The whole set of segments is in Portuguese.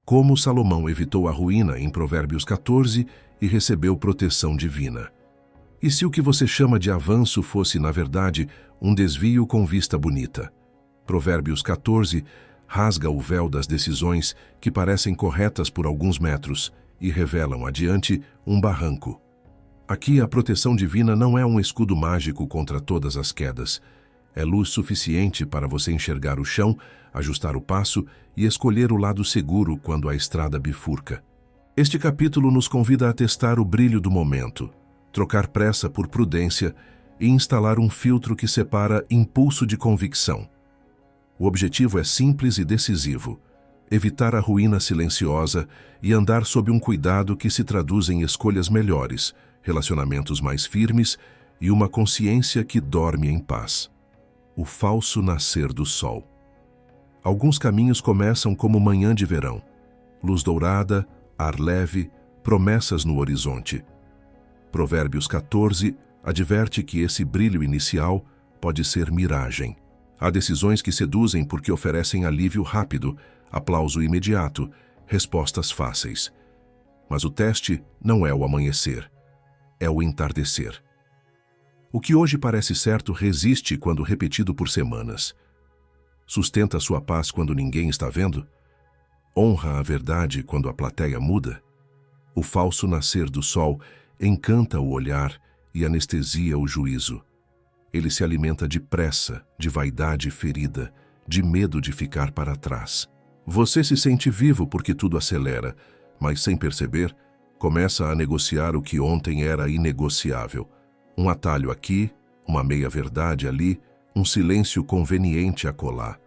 como Salomão evitou a ruína em Provérbios 14 e recebeu proteção divina. E se o que você chama de avanço fosse, na verdade, um desvio com vista bonita? Provérbios 14 rasga o véu das decisões que parecem corretas por alguns metros e revelam adiante um barranco. Aqui a proteção divina não é um escudo mágico contra todas as quedas. É luz suficiente para você enxergar o chão, ajustar o passo e escolher o lado seguro quando a estrada bifurca. Este capítulo nos convida a testar o brilho do momento, trocar pressa por prudência e instalar um filtro que separa impulso de convicção. O objetivo é simples e decisivo: evitar a ruína silenciosa e andar sob um cuidado que se traduz em escolhas melhores, relacionamentos mais firmes e uma consciência que dorme em paz. O falso nascer do sol. Alguns caminhos começam como manhã de verão. Luz dourada, ar leve, promessas no horizonte. Provérbios 14 adverte que esse brilho inicial pode ser miragem. Há decisões que seduzem porque oferecem alívio rápido, aplauso imediato, respostas fáceis. Mas o teste não é o amanhecer, é o entardecer. O que hoje parece certo resiste quando repetido por semanas. Sustenta sua paz quando ninguém está vendo? Honra a verdade quando a plateia muda? O falso nascer do sol encanta o olhar e anestesia o juízo. Ele se alimenta de pressa, de vaidade ferida, de medo de ficar para trás. Você se sente vivo porque tudo acelera, mas sem perceber, começa a negociar o que ontem era inegociável. Um atalho aqui, uma meia-verdade ali, um silêncio conveniente acolá.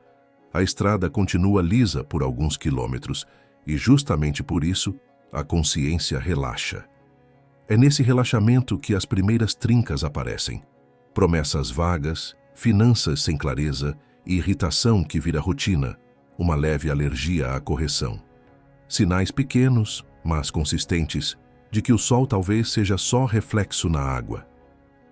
A estrada continua lisa por alguns quilômetros e, justamente por isso, a consciência relaxa. É nesse relaxamento que as primeiras trincas aparecem. Promessas vagas, finanças sem clareza e irritação que vira rotina, uma leve alergia à correção. Sinais pequenos, mas consistentes, de que o sol talvez seja só reflexo na água.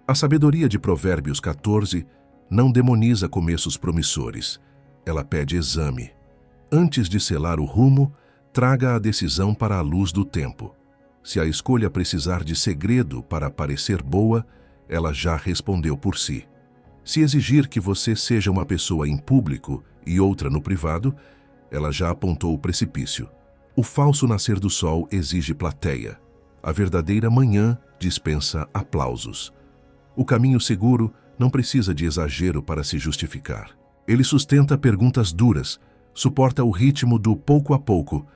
A sabedoria de Provérbios 14 não demoniza começos promissores. Ela pede exame. Antes de selar o rumo, traga a decisão para a luz do tempo. Se a escolha precisar de segredo para parecer boa, ela já respondeu por si. Se exigir que você seja uma pessoa em público e outra no privado, ela já apontou o precipício. O falso nascer do sol exige plateia. A verdadeira manhã dispensa aplausos. O caminho seguro não precisa de exagero para se justificar. Ele sustenta perguntas duras, suporta o ritmo do pouco a pouco,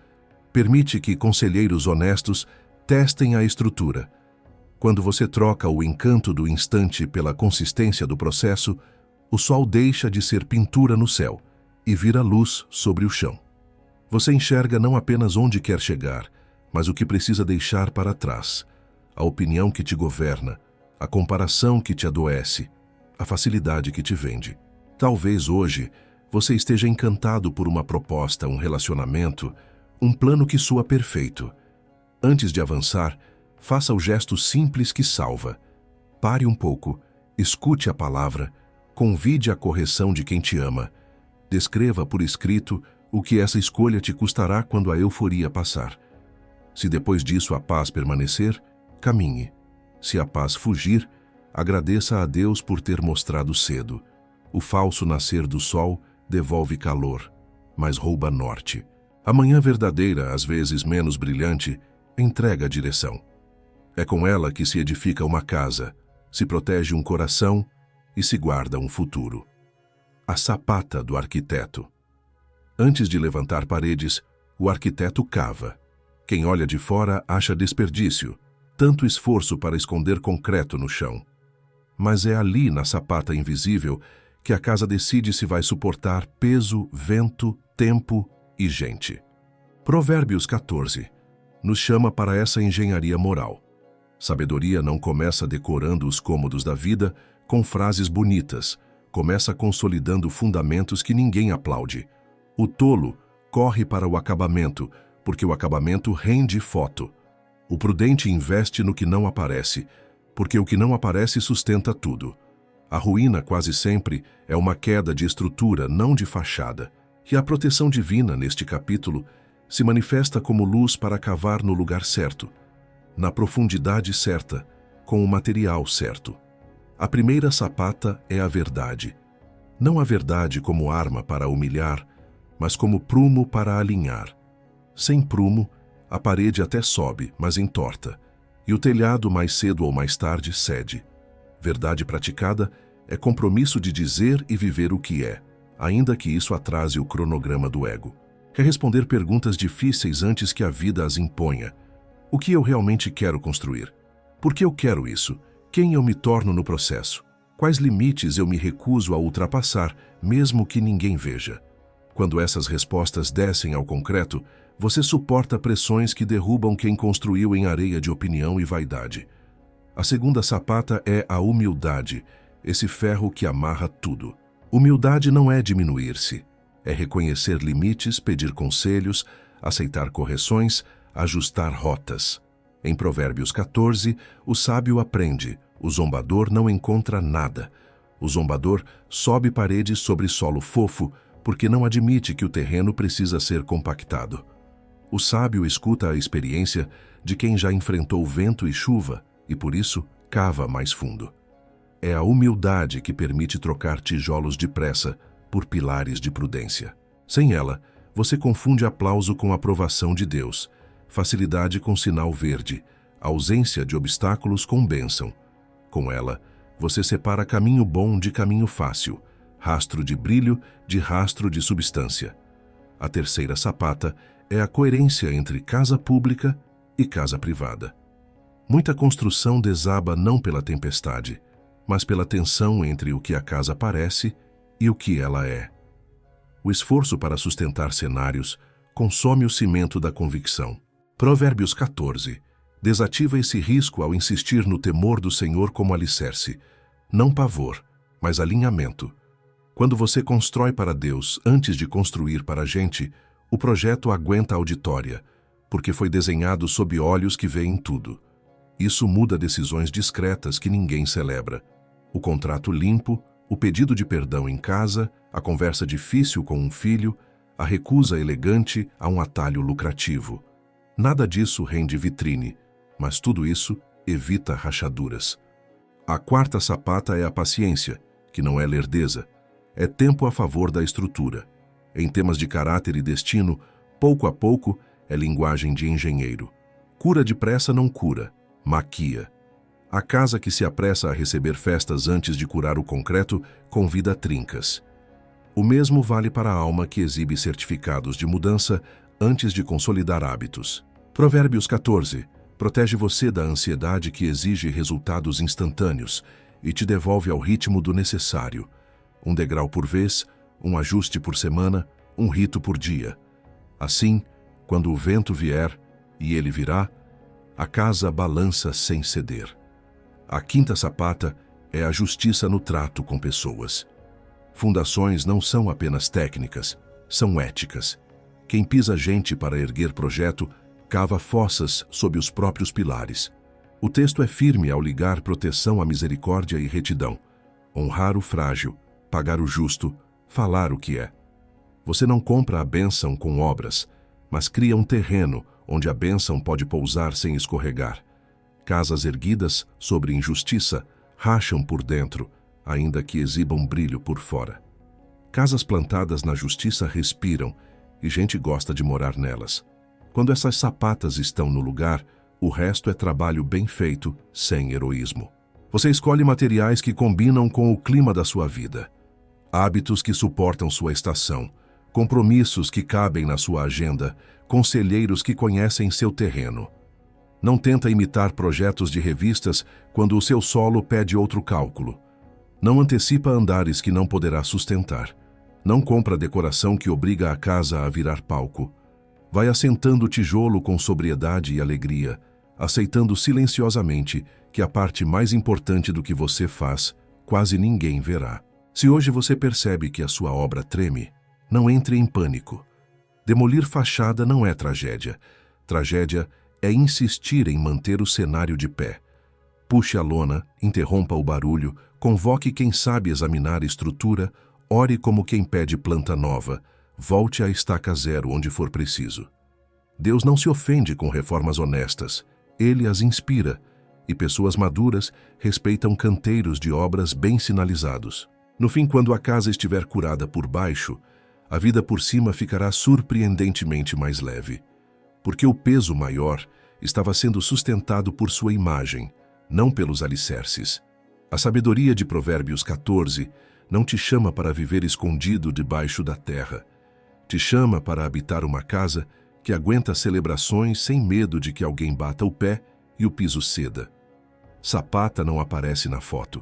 permite que conselheiros honestos testem a estrutura. Quando você troca o encanto do instante pela consistência do processo, o sol deixa de ser pintura no céu e vira luz sobre o chão. Você enxerga não apenas onde quer chegar, mas o que precisa deixar para trás, a opinião que te governa, a comparação que te adoece, a facilidade que te vende. Talvez hoje você esteja encantado por uma proposta, um relacionamento, um plano que soa perfeito. Antes de avançar, faça o gesto simples que salva. Pare um pouco, escute a palavra, convide a correção de quem te ama. Descreva por escrito o que essa escolha te custará quando a euforia passar. Se depois disso a paz permanecer, caminhe. Se a paz fugir, agradeça a Deus por ter mostrado cedo. O falso nascer do sol devolve calor, mas rouba norte. A manhã verdadeira, às vezes menos brilhante, entrega a direção. É com ela que se edifica uma casa, se protege um coração e se guarda um futuro. A sapata do arquiteto. Antes de levantar paredes, o arquiteto cava. Quem olha de fora acha desperdício, tanto esforço para esconder concreto no chão. Mas é ali, na sapata invisível, que a casa decide se vai suportar peso, vento, tempo e gente. Provérbios 14 nos chama para essa engenharia moral. Sabedoria não começa decorando os cômodos da vida com frases bonitas, começa consolidando fundamentos que ninguém aplaude. O tolo corre para o acabamento, porque o acabamento rende foto. O prudente investe no que não aparece, porque o que não aparece sustenta tudo. A ruína quase sempre é uma queda de estrutura, não de fachada. E a proteção divina, neste capítulo, se manifesta como luz para cavar no lugar certo, na profundidade certa, com o material certo. A primeira sapata é a verdade. Não a verdade como arma para humilhar, mas como prumo para alinhar. Sem prumo, a parede até sobe, mas entorta, e o telhado mais cedo ou mais tarde cede. Verdade praticada é compromisso de dizer e viver o que é, ainda que isso atrase o cronograma do ego. Quer responder perguntas difíceis antes que a vida as imponha. O que eu realmente quero construir? Por que eu quero isso? Quem eu me torno no processo? Quais limites eu me recuso a ultrapassar, mesmo que ninguém veja? Quando essas respostas descem ao concreto, você suporta pressões que derrubam quem construiu em areia de opinião e vaidade. A segunda sapata é a humildade, esse ferro que amarra tudo. Humildade não é diminuir-se, é reconhecer limites, pedir conselhos, aceitar correções, ajustar rotas. Em Provérbios 14, o sábio aprende, o zombador não encontra nada. O zombador sobe paredes sobre solo fofo, porque não admite que o terreno precisa ser compactado. O sábio escuta a experiência de quem já enfrentou vento e chuva e, por isso, cava mais fundo. É a humildade que permite trocar tijolos depressa por pilares de prudência. Sem ela, você confunde aplauso com aprovação de Deus, facilidade com sinal verde, ausência de obstáculos com bênção. Com ela, você separa caminho bom de caminho fácil, rastro de brilho de rastro de substância. A terceira sapata é a coerência entre casa pública e casa privada. Muita construção desaba não pela tempestade, mas pela tensão entre o que a casa parece e o que ela é. O esforço para sustentar cenários consome o cimento da convicção. Provérbios 14 desativa esse risco ao insistir no temor do Senhor como alicerce, não pavor, mas alinhamento. Quando você constrói para Deus antes de construir para a gente, o projeto aguenta a auditória, porque foi desenhado sob olhos que veem tudo. Isso muda decisões discretas que ninguém celebra. O contrato limpo, o pedido de perdão em casa, a conversa difícil com um filho, a recusa elegante a um atalho lucrativo. Nada disso rende vitrine, mas tudo isso evita rachaduras. A quarta sapata é a paciência, que não é lerdeza. É tempo a favor da estrutura. Em temas de caráter e destino, pouco a pouco, é linguagem de engenheiro. Cura depressa não cura, maquia. A casa que se apressa a receber festas antes de curar o concreto convida trincas. O mesmo vale para a alma que exibe certificados de mudança antes de consolidar hábitos. Provérbios 14 protege você da ansiedade que exige resultados instantâneos e te devolve ao ritmo do necessário. Um degrau por vez, um ajuste por semana, um rito por dia. Assim, quando o vento vier, e ele virá, a casa balança sem ceder. A quinta sapata é a justiça no trato com pessoas. Fundações não são apenas técnicas, são éticas. Quem pisa gente para erguer projeto, cava fossas sob os próprios pilares. O texto é firme ao ligar proteção à misericórdia e retidão. Honrar o frágil, pagar o justo, falar o que é. Você não compra a bênção com obras, mas cria um terreno onde a bênção pode pousar sem escorregar. Casas erguidas sobre injustiça racham por dentro, ainda que exibam brilho por fora. Casas plantadas na justiça respiram, e gente gosta de morar nelas. Quando essas sapatas estão no lugar, o resto é trabalho bem feito, sem heroísmo. Você escolhe materiais que combinam com o clima da sua vida. Hábitos que suportam sua estação, compromissos que cabem na sua agenda, conselheiros que conhecem seu terreno. Não tenta imitar projetos de revistas quando o seu solo pede outro cálculo. Não antecipa andares que não poderá sustentar. Não compra decoração que obriga a casa a virar palco. Vai assentando o tijolo com sobriedade e alegria, aceitando silenciosamente que a parte mais importante do que você faz, quase ninguém verá. Se hoje você percebe que a sua obra treme, não entre em pânico. Demolir fachada não é tragédia. Tragédia é insistir em manter o cenário de pé. Puxe a lona, interrompa o barulho, convoque quem sabe examinar a estrutura, ore como quem pede planta nova, volte à estaca zero onde for preciso. Deus não se ofende com reformas honestas, Ele as inspira, e pessoas maduras respeitam canteiros de obras bem sinalizados. No fim, quando a casa estiver curada por baixo, a vida por cima ficará surpreendentemente mais leve, porque o peso maior estava sendo sustentado por sua imagem, não pelos alicerces. A sabedoria de Provérbios 14 não te chama para viver escondido debaixo da terra. Te chama para habitar uma casa que aguenta celebrações sem medo de que alguém bata o pé e o piso ceda. Sapata não aparece na foto,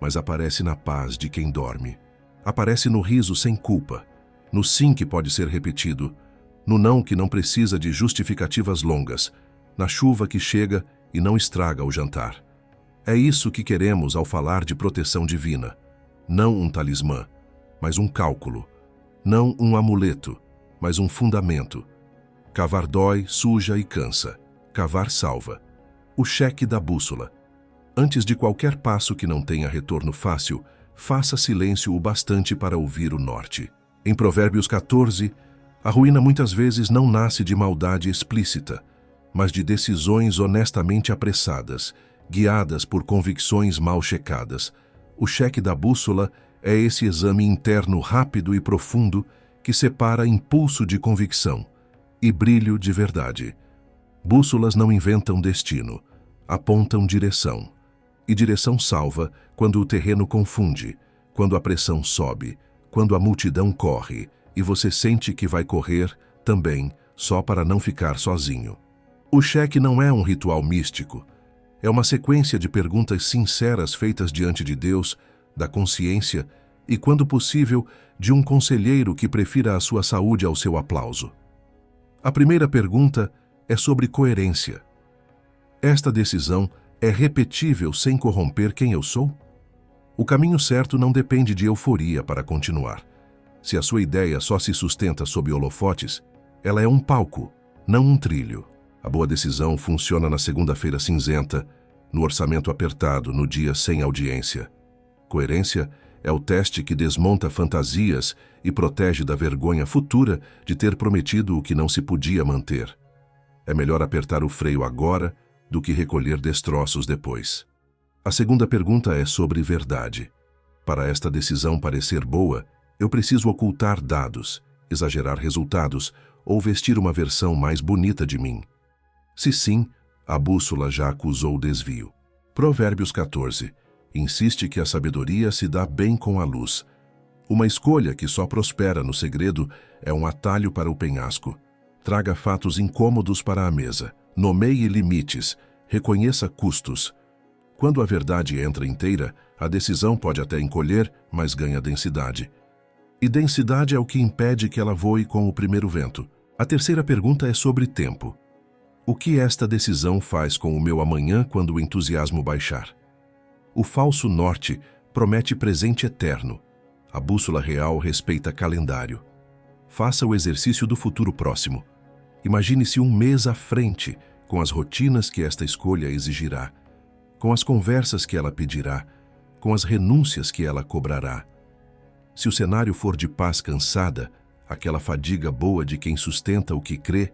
mas aparece na paz de quem dorme. Aparece no riso sem culpa, no sim que pode ser repetido, no não que não precisa de justificativas longas, na chuva que chega e não estraga o jantar. É isso que queremos ao falar de proteção divina. Não um talismã, mas um cálculo. Não um amuleto, mas um fundamento. Cavar dói, suja e cansa. Cavar salva. O cheque da bússola. Antes de qualquer passo que não tenha retorno fácil, faça silêncio o bastante para ouvir o norte. Em Provérbios 14, a ruína muitas vezes não nasce de maldade explícita, mas de decisões honestamente apressadas, guiadas por convicções mal checadas. O cheque da bússola é esse exame interno rápido e profundo que separa impulso de convicção e brilho de verdade. Bússolas não inventam destino, apontam direção. E direção salva quando o terreno confunde, quando a pressão sobe, quando a multidão corre e você sente que vai correr também só para não ficar sozinho. O cheque não é um ritual místico, é uma sequência de perguntas sinceras feitas diante de Deus, da consciência e, quando possível, de um conselheiro que prefira a sua saúde ao seu aplauso. A primeira pergunta é sobre coerência. Esta decisão é repetível sem corromper quem eu sou? O caminho certo não depende de euforia para continuar. Se a sua ideia só se sustenta sob holofotes, ela é um palco, não um trilho. A boa decisão funciona na segunda-feira cinzenta, no orçamento apertado, no dia sem audiência. Coerência é o teste que desmonta fantasias e protege da vergonha futura de ter prometido o que não se podia manter. É melhor apertar o freio agora do que recolher destroços depois. A segunda pergunta é sobre verdade. Para esta decisão parecer boa, eu preciso ocultar dados, exagerar resultados ou vestir uma versão mais bonita de mim. Se sim, a bússola já acusou desvio. Provérbios 14 insiste que a sabedoria se dá bem com a luz. Uma escolha que só prospera no segredo é um atalho para o penhasco. Traga fatos incômodos para a mesa. Nomeie limites. Reconheça custos. Quando a verdade entra inteira, a decisão pode até encolher, mas ganha densidade. E densidade é o que impede que ela voe com o primeiro vento. A terceira pergunta é sobre tempo. O que esta decisão faz com o meu amanhã quando o entusiasmo baixar? O falso norte promete presente eterno. A bússola real respeita calendário. Faça o exercício do futuro próximo. Imagine-se um mês à frente, com as rotinas que esta escolha exigirá, com as conversas que ela pedirá, com as renúncias que ela cobrará. Se o cenário for de paz cansada, aquela fadiga boa de quem sustenta o que crê,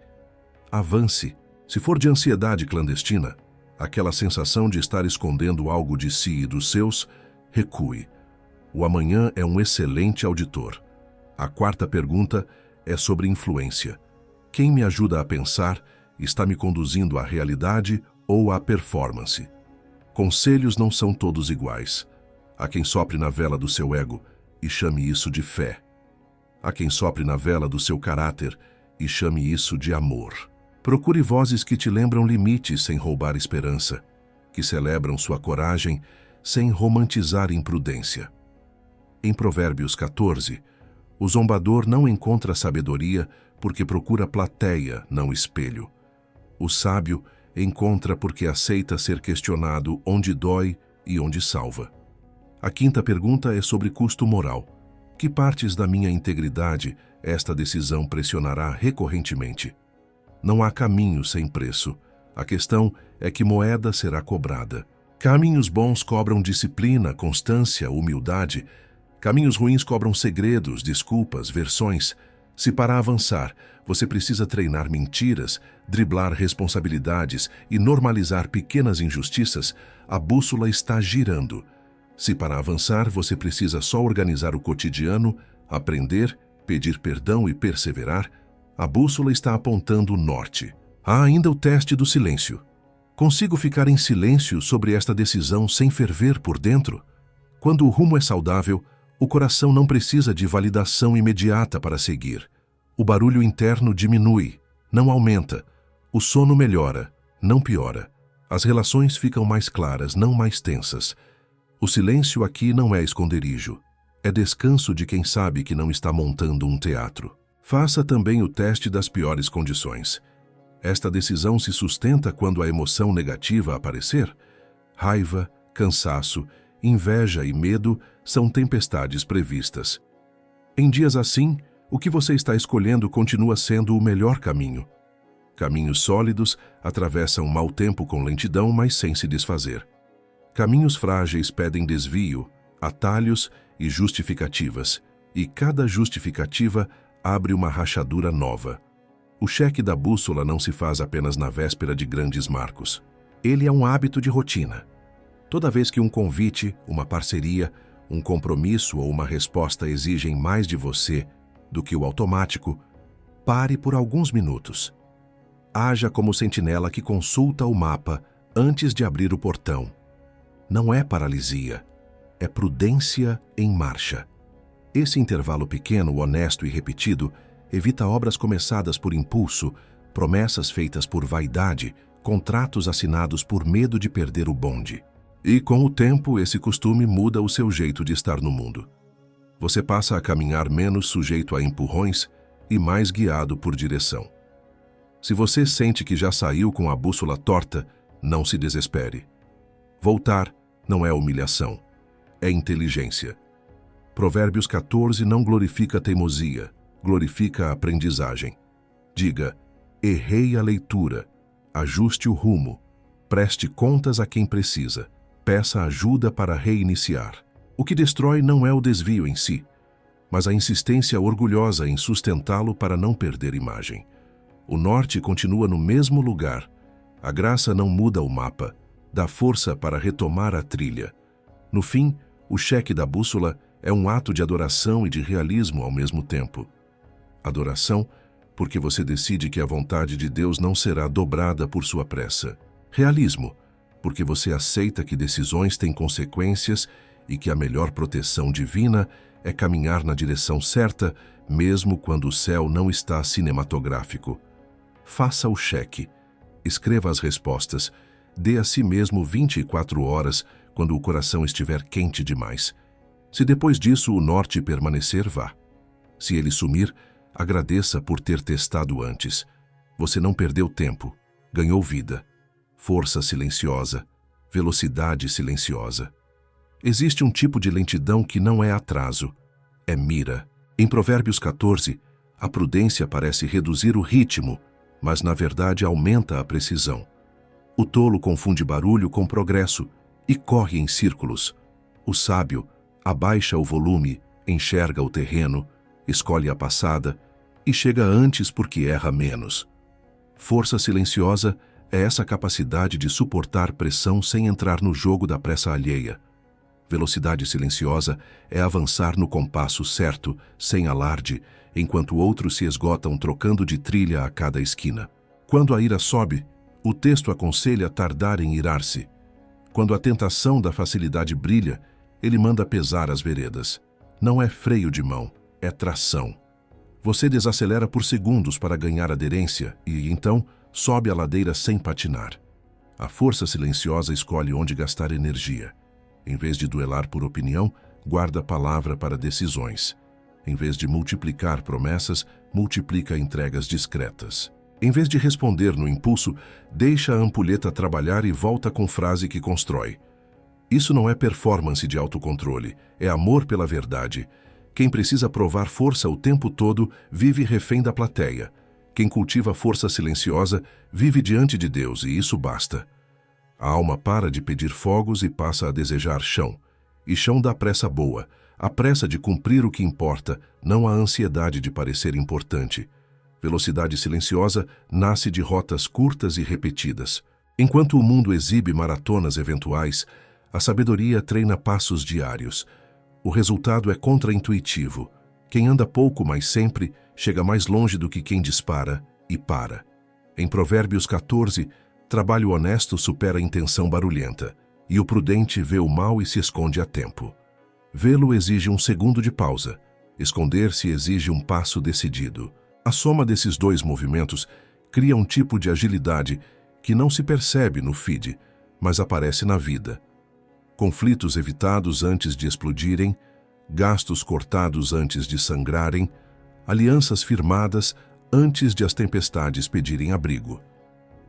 avance. Se for de ansiedade clandestina, aquela sensação de estar escondendo algo de si e dos seus, recue. O amanhã é um excelente auditor. A quarta pergunta é sobre influência. Quem me ajuda a pensar está me conduzindo à realidade ou à performance? Conselhos não são todos iguais. Há quem sopre na vela do seu ego e chame isso de fé. Há quem sopre na vela do seu caráter e chame isso de amor. Procure vozes que te lembram limites sem roubar esperança, que celebram sua coragem sem romantizar imprudência. Em Provérbios 14, o zombador não encontra sabedoria porque procura plateia, não espelho. O sábio encontra porque aceita ser questionado onde dói e onde salva. A quinta pergunta é sobre custo moral. Que partes da minha integridade esta decisão pressionará recorrentemente? Não há caminho sem preço. A questão é que moeda será cobrada. Caminhos bons cobram disciplina, constância, humildade. Caminhos ruins cobram segredos, desculpas, versões. Se para avançar, você precisa treinar mentiras, driblar responsabilidades e normalizar pequenas injustiças, a bússola está girando. Se para avançar você precisa só organizar o cotidiano, aprender, pedir perdão e perseverar, a bússola está apontando o norte. Há ainda o teste do silêncio. Consigo ficar em silêncio sobre esta decisão sem ferver por dentro? Quando o rumo é saudável, o coração não precisa de validação imediata para seguir. O barulho interno diminui, não aumenta. O sono melhora, não piora. As relações ficam mais claras, não mais tensas. O silêncio aqui não é esconderijo. É descanso de quem sabe que não está montando um teatro. Faça também o teste das piores condições. Esta decisão se sustenta quando a emoção negativa aparecer? Raiva, cansaço, inveja e medo são tempestades previstas. Em dias assim, o que você está escolhendo continua sendo o melhor caminho. Caminhos sólidos atravessam um mau tempo com lentidão, mas sem se desfazer. Caminhos frágeis pedem desvio, atalhos e justificativas, e cada justificativa abre uma rachadura nova. O cheque da bússola não se faz apenas na véspera de grandes marcos. Ele é um hábito de rotina. Toda vez que um convite, uma parceria, um compromisso ou uma resposta exigem mais de você do que o automático, pare por alguns minutos. Haja como sentinela que consulta o mapa antes de abrir o portão. Não é paralisia, é prudência em marcha. Esse intervalo pequeno, honesto e repetido evita obras começadas por impulso, promessas feitas por vaidade, contratos assinados por medo de perder o bonde. E com o tempo, esse costume muda o seu jeito de estar no mundo. Você passa a caminhar menos sujeito a empurrões e mais guiado por direção. Se você sente que já saiu com a bússola torta, não se desespere. Voltar não é humilhação, é inteligência. Provérbios 14 não glorifica a teimosia, glorifica a aprendizagem. Diga, errei a leitura, ajuste o rumo, preste contas a quem precisa, peça ajuda para reiniciar. O que destrói não é o desvio em si, mas a insistência orgulhosa em sustentá-lo para não perder imagem. O norte continua no mesmo lugar. A graça não muda o mapa, dá força para retomar a trilha. No fim, o cheque da bússola é um ato de adoração e de realismo ao mesmo tempo. Adoração, porque você decide que a vontade de Deus não será dobrada por sua pressa. Realismo, porque você aceita que decisões têm consequências e que a melhor proteção divina é caminhar na direção certa, mesmo quando o céu não está cinematográfico. Faça o cheque, escreva as respostas, dê a si mesmo 24 horas quando o coração estiver quente demais. Se depois disso o norte permanecer, vá. Se ele sumir, agradeça por ter testado antes. Você não perdeu tempo, ganhou vida. Força silenciosa, velocidade silenciosa. Existe um tipo de lentidão que não é atraso, é mira. Em Provérbios 14, a prudência parece reduzir o ritmo, mas na verdade aumenta a precisão. O tolo confunde barulho com progresso e corre em círculos. O sábio abaixa o volume, enxerga o terreno, escolhe a passada e chega antes porque erra menos. Força silenciosa é essa capacidade de suportar pressão sem entrar no jogo da pressa alheia. Velocidade silenciosa é avançar no compasso certo, sem alarde, enquanto outros se esgotam trocando de trilha a cada esquina. Quando a ira sobe, o texto aconselha tardar em irar-se. Quando a tentação da facilidade brilha, ele manda pesar as veredas. Não é freio de mão, é tração. Você desacelera por segundos para ganhar aderência e, então, sobe a ladeira sem patinar. A força silenciosa escolhe onde gastar energia. Em vez de duelar por opinião, guarda a palavra para decisões. Em vez de multiplicar promessas, multiplica entregas discretas. Em vez de responder no impulso, deixa a ampulheta trabalhar e volta com frase que constrói. Isso não é performance de autocontrole, é amor pela verdade. Quem precisa provar força o tempo todo vive refém da plateia. Quem cultiva força silenciosa vive diante de Deus e isso basta. A alma para de pedir fogos e passa a desejar chão. E chão dá pressa boa. A pressa de cumprir o que importa, não a ansiedade de parecer importante. Velocidade silenciosa nasce de rotas curtas e repetidas. Enquanto o mundo exibe maratonas eventuais, a sabedoria treina passos diários. O resultado é contraintuitivo. Quem anda pouco, mas sempre, chega mais longe do que quem dispara e para. Em Provérbios 14, trabalho honesto supera a intenção barulhenta, e o prudente vê o mal e se esconde a tempo. Vê-lo exige um segundo de pausa. Esconder-se exige um passo decidido. A soma desses dois movimentos cria um tipo de agilidade que não se percebe no feed, mas aparece na vida. Conflitos evitados antes de explodirem, gastos cortados antes de sangrarem, alianças firmadas antes de as tempestades pedirem abrigo.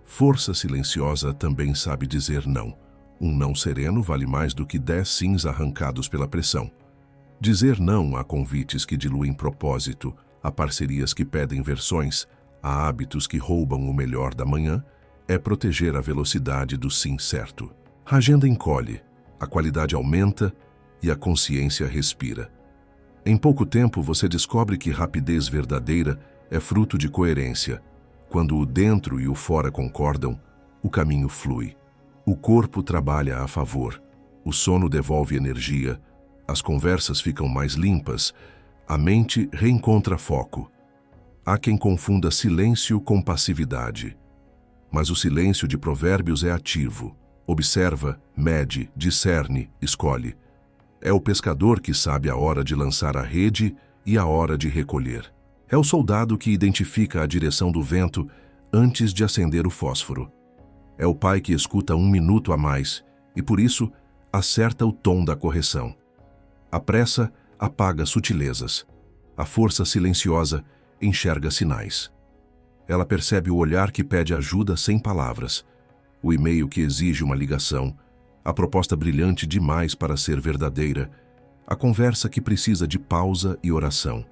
Força silenciosa também sabe dizer não. Um não sereno vale mais do que 10 sims arrancados pela pressão. Dizer não a convites que diluem propósito, a parcerias que pedem versões, a hábitos que roubam o melhor da manhã, é proteger a velocidade do sim certo. A agenda encolhe, a qualidade aumenta e a consciência respira. Em pouco tempo você descobre que rapidez verdadeira é fruto de coerência. Quando o dentro e o fora concordam, o caminho flui. O corpo trabalha a favor, o sono devolve energia, as conversas ficam mais limpas, a mente reencontra foco. Há quem confunda silêncio com passividade. Mas o silêncio de Provérbios é ativo. Observa, mede, discerne, escolhe. É o pescador que sabe a hora de lançar a rede e a hora de recolher. É o soldado que identifica a direção do vento antes de acender o fósforo. É o pai que escuta 1 minuto a mais e, por isso, acerta o tom da correção. A pressa apaga sutilezas. A força silenciosa enxerga sinais. Ela percebe o olhar que pede ajuda sem palavras, o e-mail que exige uma ligação, a proposta brilhante demais para ser verdadeira, a conversa que precisa de pausa e oração.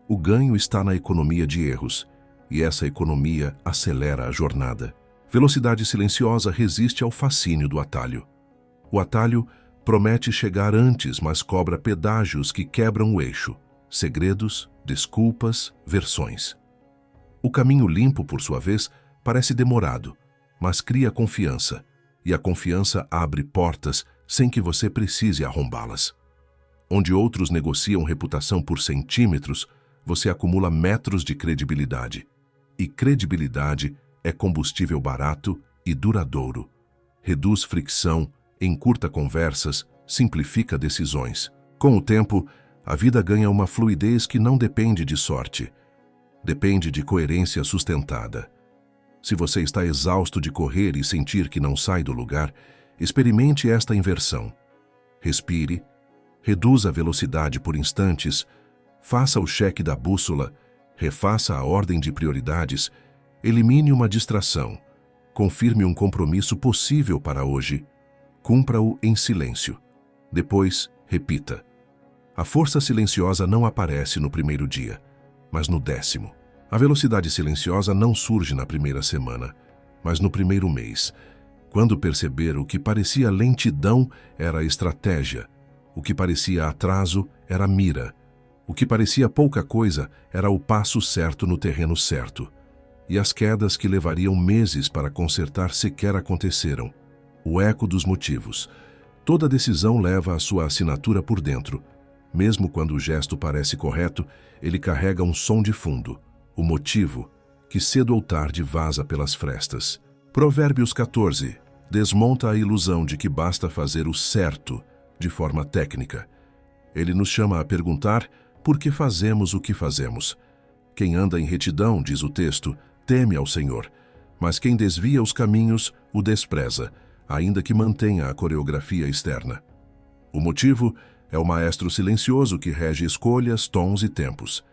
O ganho está na economia de erros, e essa economia acelera a jornada. Velocidade silenciosa resiste ao fascínio do atalho. O atalho promete chegar antes, mas cobra pedágios que quebram o eixo. Segredos, desculpas, versões. O caminho limpo, por sua vez, parece demorado, mas cria confiança, e a confiança abre portas sem que você precise arrombá-las. Onde outros negociam reputação por centímetros, você acumula metros de credibilidade. E credibilidade é combustível barato e duradouro. Reduz fricção, encurta conversas, simplifica decisões. Com o tempo, a vida ganha uma fluidez que não depende de sorte. Depende de coerência sustentada. Se você está exausto de correr e sentir que não sai do lugar, experimente esta inversão. Respire, reduza a velocidade por instantes, faça o cheque da bússola, refaça a ordem de prioridades, elimine uma distração, confirme um compromisso possível para hoje, cumpra-o em silêncio. Depois, repita. A força silenciosa não aparece no primeiro dia, mas no 10º. A velocidade silenciosa não surge na primeira semana, mas no primeiro mês, quando perceber o que parecia lentidão era estratégia, o que parecia atraso era mira, o que parecia pouca coisa era o passo certo no terreno certo, e as quedas que levariam meses para consertar sequer aconteceram. O eco dos motivos. Toda decisão leva a sua assinatura por dentro. Mesmo quando o gesto parece correto, ele carrega um som de fundo, o motivo, que cedo ou tarde vaza pelas frestas. Provérbios 14 desmonta a ilusão de que basta fazer o certo de forma técnica. Ele nos chama a perguntar por que fazemos o que fazemos. Quem anda em retidão, diz o texto, teme ao Senhor, mas quem desvia os caminhos o despreza, ainda que mantenha a coreografia externa. O motivo é o maestro silencioso que rege escolhas, tons e tempos.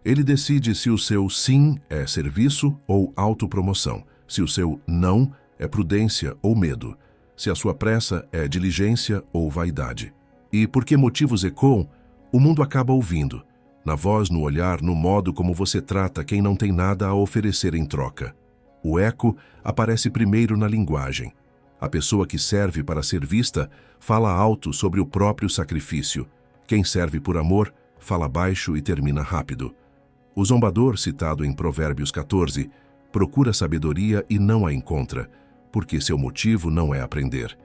Ele decide se o seu sim é serviço ou autopromoção, se o seu não é prudência ou medo, se a sua pressa é diligência ou vaidade. E porque motivos ecoam, o mundo acaba ouvindo, na voz, no olhar, no modo como você trata quem não tem nada a oferecer em troca. O eco aparece primeiro na linguagem. A pessoa que serve para ser vista fala alto sobre o próprio sacrifício. Quem serve por amor, fala baixo e termina rápido. O zombador, citado em Provérbios 14, procura sabedoria e não a encontra, porque seu motivo não é aprender,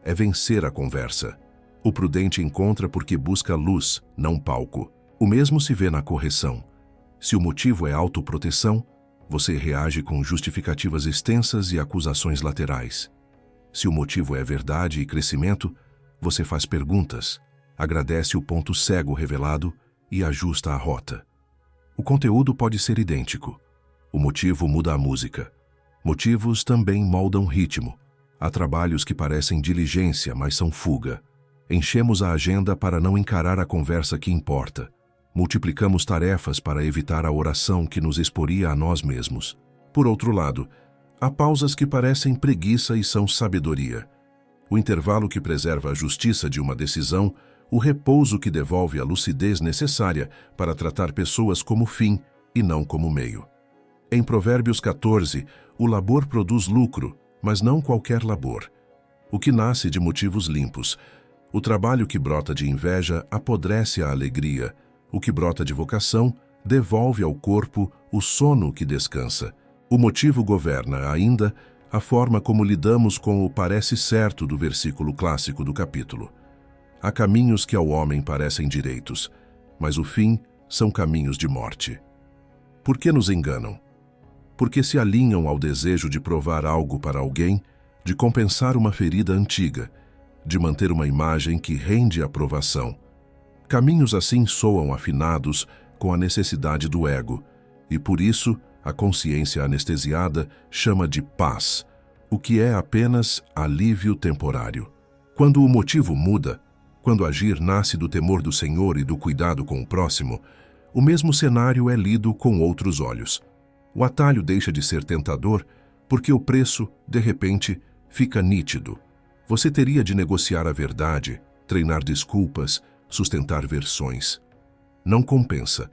é vencer a conversa. O prudente encontra porque busca luz, não palco. O mesmo se vê na correção. Se o motivo é autoproteção, você reage com justificativas extensas e acusações laterais. Se o motivo é verdade e crescimento, você faz perguntas, agradece o ponto cego revelado e ajusta a rota. O conteúdo pode ser idêntico. O motivo muda a música. Motivos também moldam ritmo. Há trabalhos que parecem diligência, mas são fuga. Enchemos a agenda para não encarar a conversa que importa. Multiplicamos tarefas para evitar a oração que nos exporia a nós mesmos. Por outro lado, há pausas que parecem preguiça e são sabedoria. O intervalo que preserva a justiça de uma decisão, o repouso que devolve a lucidez necessária para tratar pessoas como fim e não como meio. Em Provérbios 14, o labor produz lucro, mas não qualquer labor. O que nasce de motivos limpos. O trabalho que brota de inveja apodrece a alegria. O que brota de vocação devolve ao corpo o sono que descansa. O motivo governa, ainda, a forma como lidamos com o parece certo do versículo clássico do capítulo. Há caminhos que ao homem parecem direitos, mas o fim são caminhos de morte. Por que nos enganam? Porque se alinham ao desejo de provar algo para alguém, de compensar uma ferida antiga, de manter uma imagem que rende aprovação. Caminhos assim soam afinados com a necessidade do ego, e por isso a consciência anestesiada chama de paz, o que é apenas alívio temporário. Quando o motivo muda, quando agir nasce do temor do Senhor e do cuidado com o próximo, o mesmo cenário é lido com outros olhos. O atalho deixa de ser tentador porque o preço, de repente, fica nítido. Você teria de negociar a verdade, treinar desculpas, sustentar versões. Não compensa.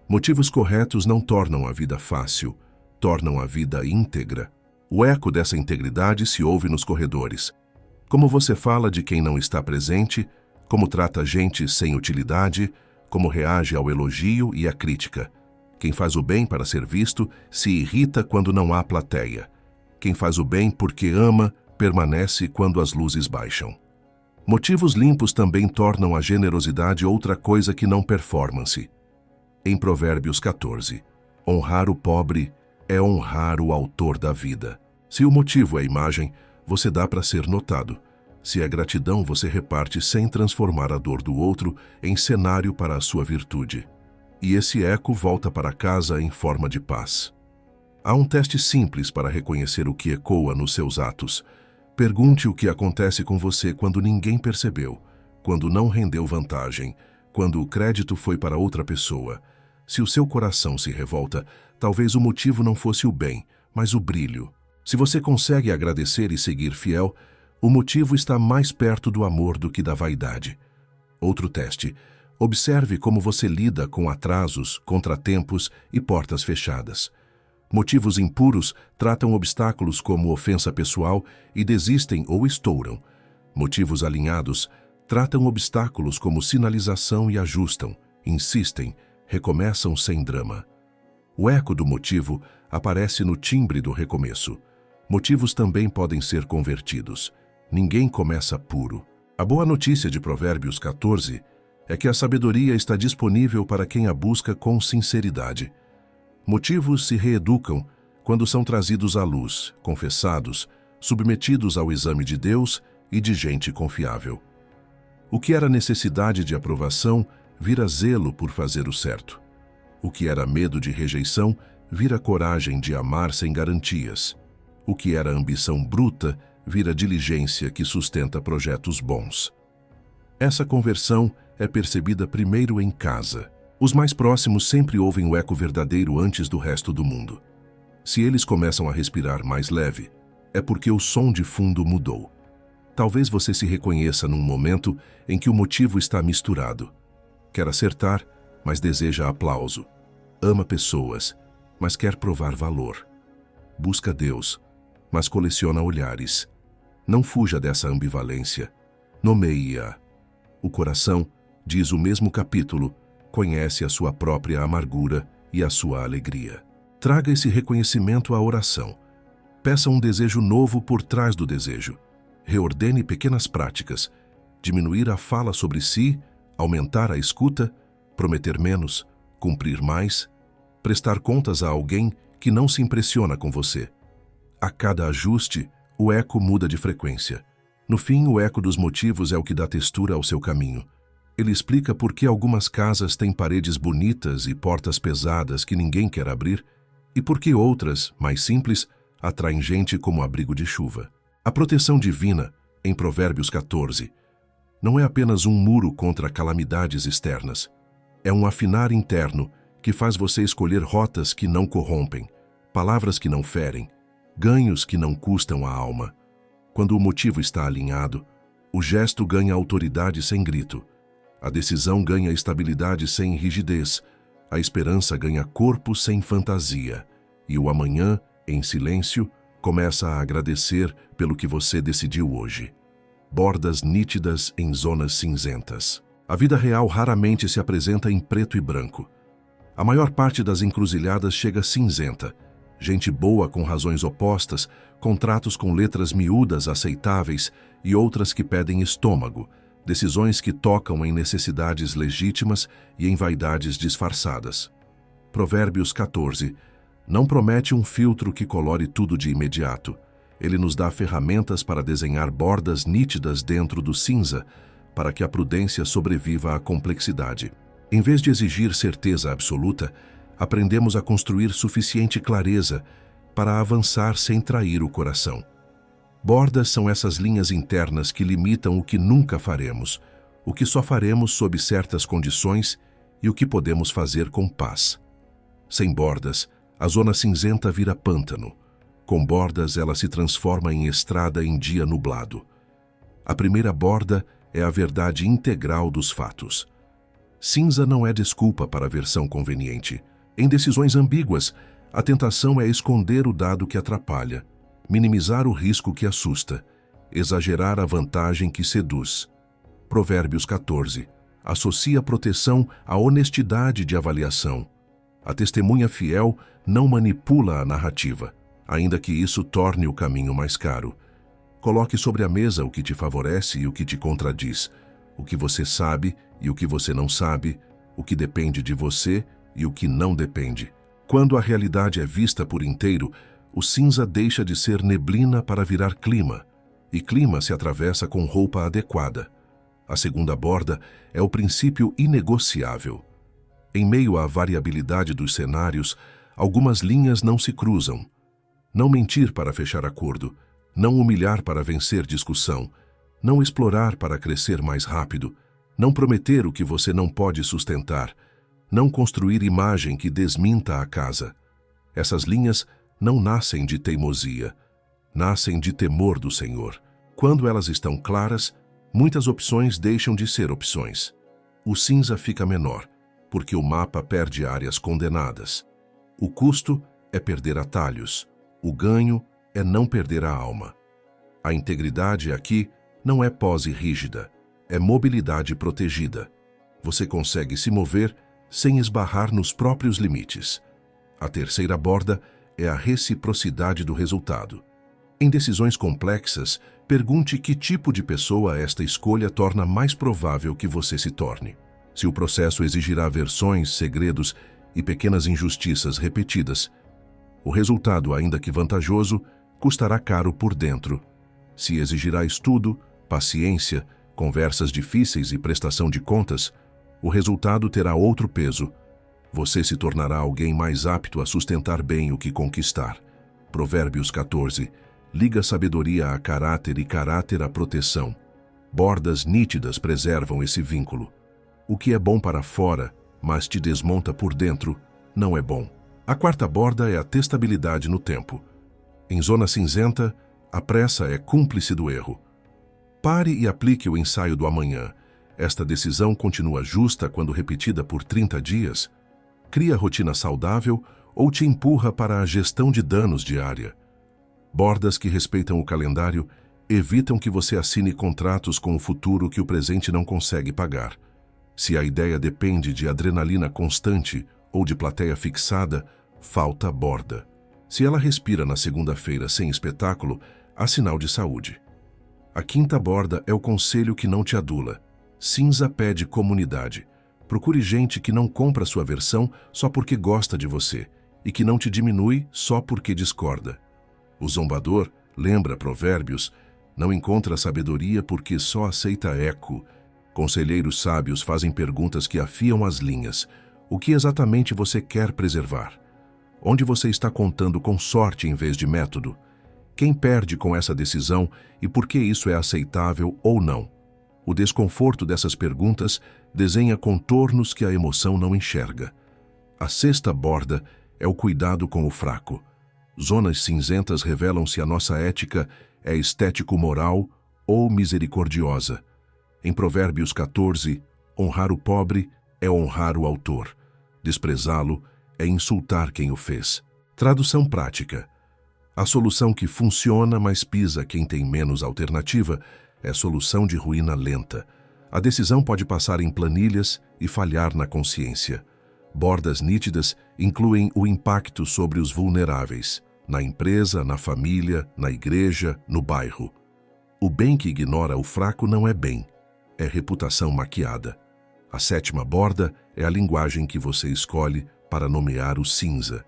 Motivos corretos não tornam a vida fácil, tornam a vida íntegra. O eco dessa integridade se ouve nos corredores. Como você fala de quem não está presente, como trata gente sem utilidade, como reage ao elogio e à crítica. Quem faz o bem para ser visto se irrita quando não há plateia. Quem faz o bem porque ama permanece quando as luzes baixam. Motivos limpos também tornam a generosidade outra coisa que não performance. Em Provérbios 14, honrar o pobre é honrar o autor da vida. Se o motivo é imagem, você dá para ser notado. Se é gratidão, você reparte sem transformar a dor do outro em cenário para a sua virtude. E esse eco volta para casa em forma de paz. Há um teste simples para reconhecer o que ecoa nos seus atos. Pergunte o que acontece com você quando ninguém percebeu, quando não rendeu vantagem, quando o crédito foi para outra pessoa. Se o seu coração se revolta, talvez o motivo não fosse o bem, mas o brilho. Se você consegue agradecer e seguir fiel, o motivo está mais perto do amor do que da vaidade. Outro teste. Observe como você lida com atrasos, contratempos e portas fechadas. Motivos impuros tratam obstáculos como ofensa pessoal e desistem ou estouram. Motivos alinhados tratam obstáculos como sinalização e ajustam, insistem, recomeçam sem drama. O eco do motivo aparece no timbre do recomeço. Motivos também podem ser convertidos. Ninguém começa puro. A boa notícia de Provérbios 14 é que a sabedoria está disponível para quem a busca com sinceridade. Motivos se reeducam quando são trazidos à luz, confessados, submetidos ao exame de Deus e de gente confiável. O que era necessidade de aprovação vira zelo por fazer o certo. O que era medo de rejeição vira coragem de amar sem garantias. O que era ambição bruta vira diligência que sustenta projetos bons. Essa conversão é percebida primeiro em casa. Os mais próximos sempre ouvem o eco verdadeiro antes do resto do mundo. Se eles começam a respirar mais leve, é porque o som de fundo mudou. Talvez você se reconheça num momento em que o motivo está misturado. Quer acertar, mas deseja aplauso. Ama pessoas, mas quer provar valor. Busca Deus, mas coleciona olhares. Não fuja dessa ambivalência. Nomeie-a. O coração diz o mesmo capítulo, conhece a sua própria amargura e a sua alegria. Traga esse reconhecimento à oração. Peça um desejo novo por trás do desejo. Reordene pequenas práticas. Diminuir a fala sobre si, aumentar a escuta, prometer menos, cumprir mais, prestar contas a alguém que não se impressiona com você. A cada ajuste, o eco muda de frequência. No fim, o eco dos motivos é o que dá textura ao seu caminho. Ele explica por que algumas casas têm paredes bonitas e portas pesadas que ninguém quer abrir, e por que outras, mais simples, atraem gente como abrigo de chuva. A proteção divina, em Provérbios 14, não é apenas um muro contra calamidades externas. É um afinar interno que faz você escolher rotas que não corrompem, palavras que não ferem, ganhos que não custam a alma. Quando o motivo está alinhado, o gesto ganha autoridade sem grito, a decisão ganha estabilidade sem rigidez, a esperança ganha corpo sem fantasia, e o amanhã, em silêncio, começa a agradecer pelo que você decidiu hoje. Bordas nítidas em zonas cinzentas. A vida real raramente se apresenta em preto e branco. A maior parte das encruzilhadas chega cinzenta. Gente boa com razões opostas, contratos com letras miúdas aceitáveis e outras que pedem estômago, decisões que tocam em necessidades legítimas e em vaidades disfarçadas. Provérbios 14 não promete um filtro que colore tudo de imediato. Ele nos dá ferramentas para desenhar bordas nítidas dentro do cinza, para que a prudência sobreviva à complexidade. Em vez de exigir certeza absoluta, aprendemos a construir suficiente clareza para avançar sem trair o coração. Bordas são essas linhas internas que limitam o que nunca faremos, o que só faremos sob certas condições e o que podemos fazer com paz. Sem bordas, a zona cinzenta vira pântano. Com bordas, ela se transforma em estrada em dia nublado. A primeira borda é a verdade integral dos fatos. Cinza não é desculpa para a versão conveniente. Em decisões ambíguas, a tentação é esconder o dado que atrapalha, minimizar o risco que assusta, exagerar a vantagem que seduz. Provérbios 14 associa a proteção à honestidade de avaliação. A testemunha fiel não manipula a narrativa, ainda que isso torne o caminho mais caro. Coloque sobre a mesa o que te favorece e o que te contradiz, o que você sabe e o que você não sabe, o que depende de você e o que não depende. Quando a realidade é vista por inteiro, o cinza deixa de ser neblina para virar clima, e clima se atravessa com roupa adequada. A segunda borda é o princípio inegociável. Em meio à variabilidade dos cenários, algumas linhas não se cruzam. Não mentir para fechar acordo, não humilhar para vencer discussão, não explorar para crescer mais rápido, não prometer o que você não pode sustentar, não construir imagem que desminta a casa. Essas linhas não nascem de teimosia, nascem de temor do Senhor. Quando elas estão claras, muitas opções deixam de ser opções. O cinza fica menor, porque o mapa perde áreas condenadas. O custo é perder atalhos, o ganho é não perder a alma. A integridade aqui não é pose rígida, é mobilidade protegida. Você consegue se mover sem esbarrar nos próprios limites. A terceira borda é a reciprocidade do resultado. Em decisões complexas, pergunte que tipo de pessoa esta escolha torna mais provável que você se torne. Se o processo exigirá versões, segredos e pequenas injustiças repetidas, o resultado, ainda que vantajoso, custará caro por dentro. Se exigirá estudo, paciência, conversas difíceis e prestação de contas, o resultado terá outro peso. Você se tornará alguém mais apto a sustentar bem o que conquistar. Provérbios 14 liga sabedoria a caráter e caráter à proteção. Bordas nítidas preservam esse vínculo. O que é bom para fora, mas te desmonta por dentro, não é bom. A quarta borda é a testabilidade no tempo. Em zona cinzenta, a pressa é cúmplice do erro. Pare e aplique o ensaio do amanhã. Esta decisão continua justa quando repetida por 30 dias? Cria rotina saudável ou te empurra para a gestão de danos diária? Bordas que respeitam o calendário evitam que você assine contratos com o futuro que o presente não consegue pagar. Se a ideia depende de adrenalina constante ou de plateia fixada, falta borda. Se ela respira na segunda-feira sem espetáculo, há sinal de saúde. A quinta borda é o conselho que não te adula. Cinza pede comunidade. Procure gente que não compra sua versão só porque gosta de você e que não te diminui só porque discorda. O zombador, lembra Provérbios, não encontra sabedoria porque só aceita eco. Conselheiros sábios fazem perguntas que afiam as linhas. O que exatamente você quer preservar? Onde você está contando com sorte em vez de método? Quem perde com essa decisão e por que isso é aceitável ou não? O desconforto dessas perguntas desenha contornos que a emoção não enxerga. A sexta borda é o cuidado com o fraco. Zonas cinzentas revelam se a nossa ética é estético-moral ou misericordiosa. Em Provérbios 14, honrar o pobre é honrar o autor. Desprezá-lo é insultar quem o fez. Tradução prática. A solução que funciona, mas pisa quem tem menos alternativa, é solução de ruína lenta. A decisão pode passar em planilhas e falhar na consciência. Bordas nítidas incluem o impacto sobre os vulneráveis, na empresa, na família, na igreja, no bairro. O bem que ignora o fraco não é bem, é reputação maquiada. A sétima borda é a linguagem que você escolhe para nomear o cinza.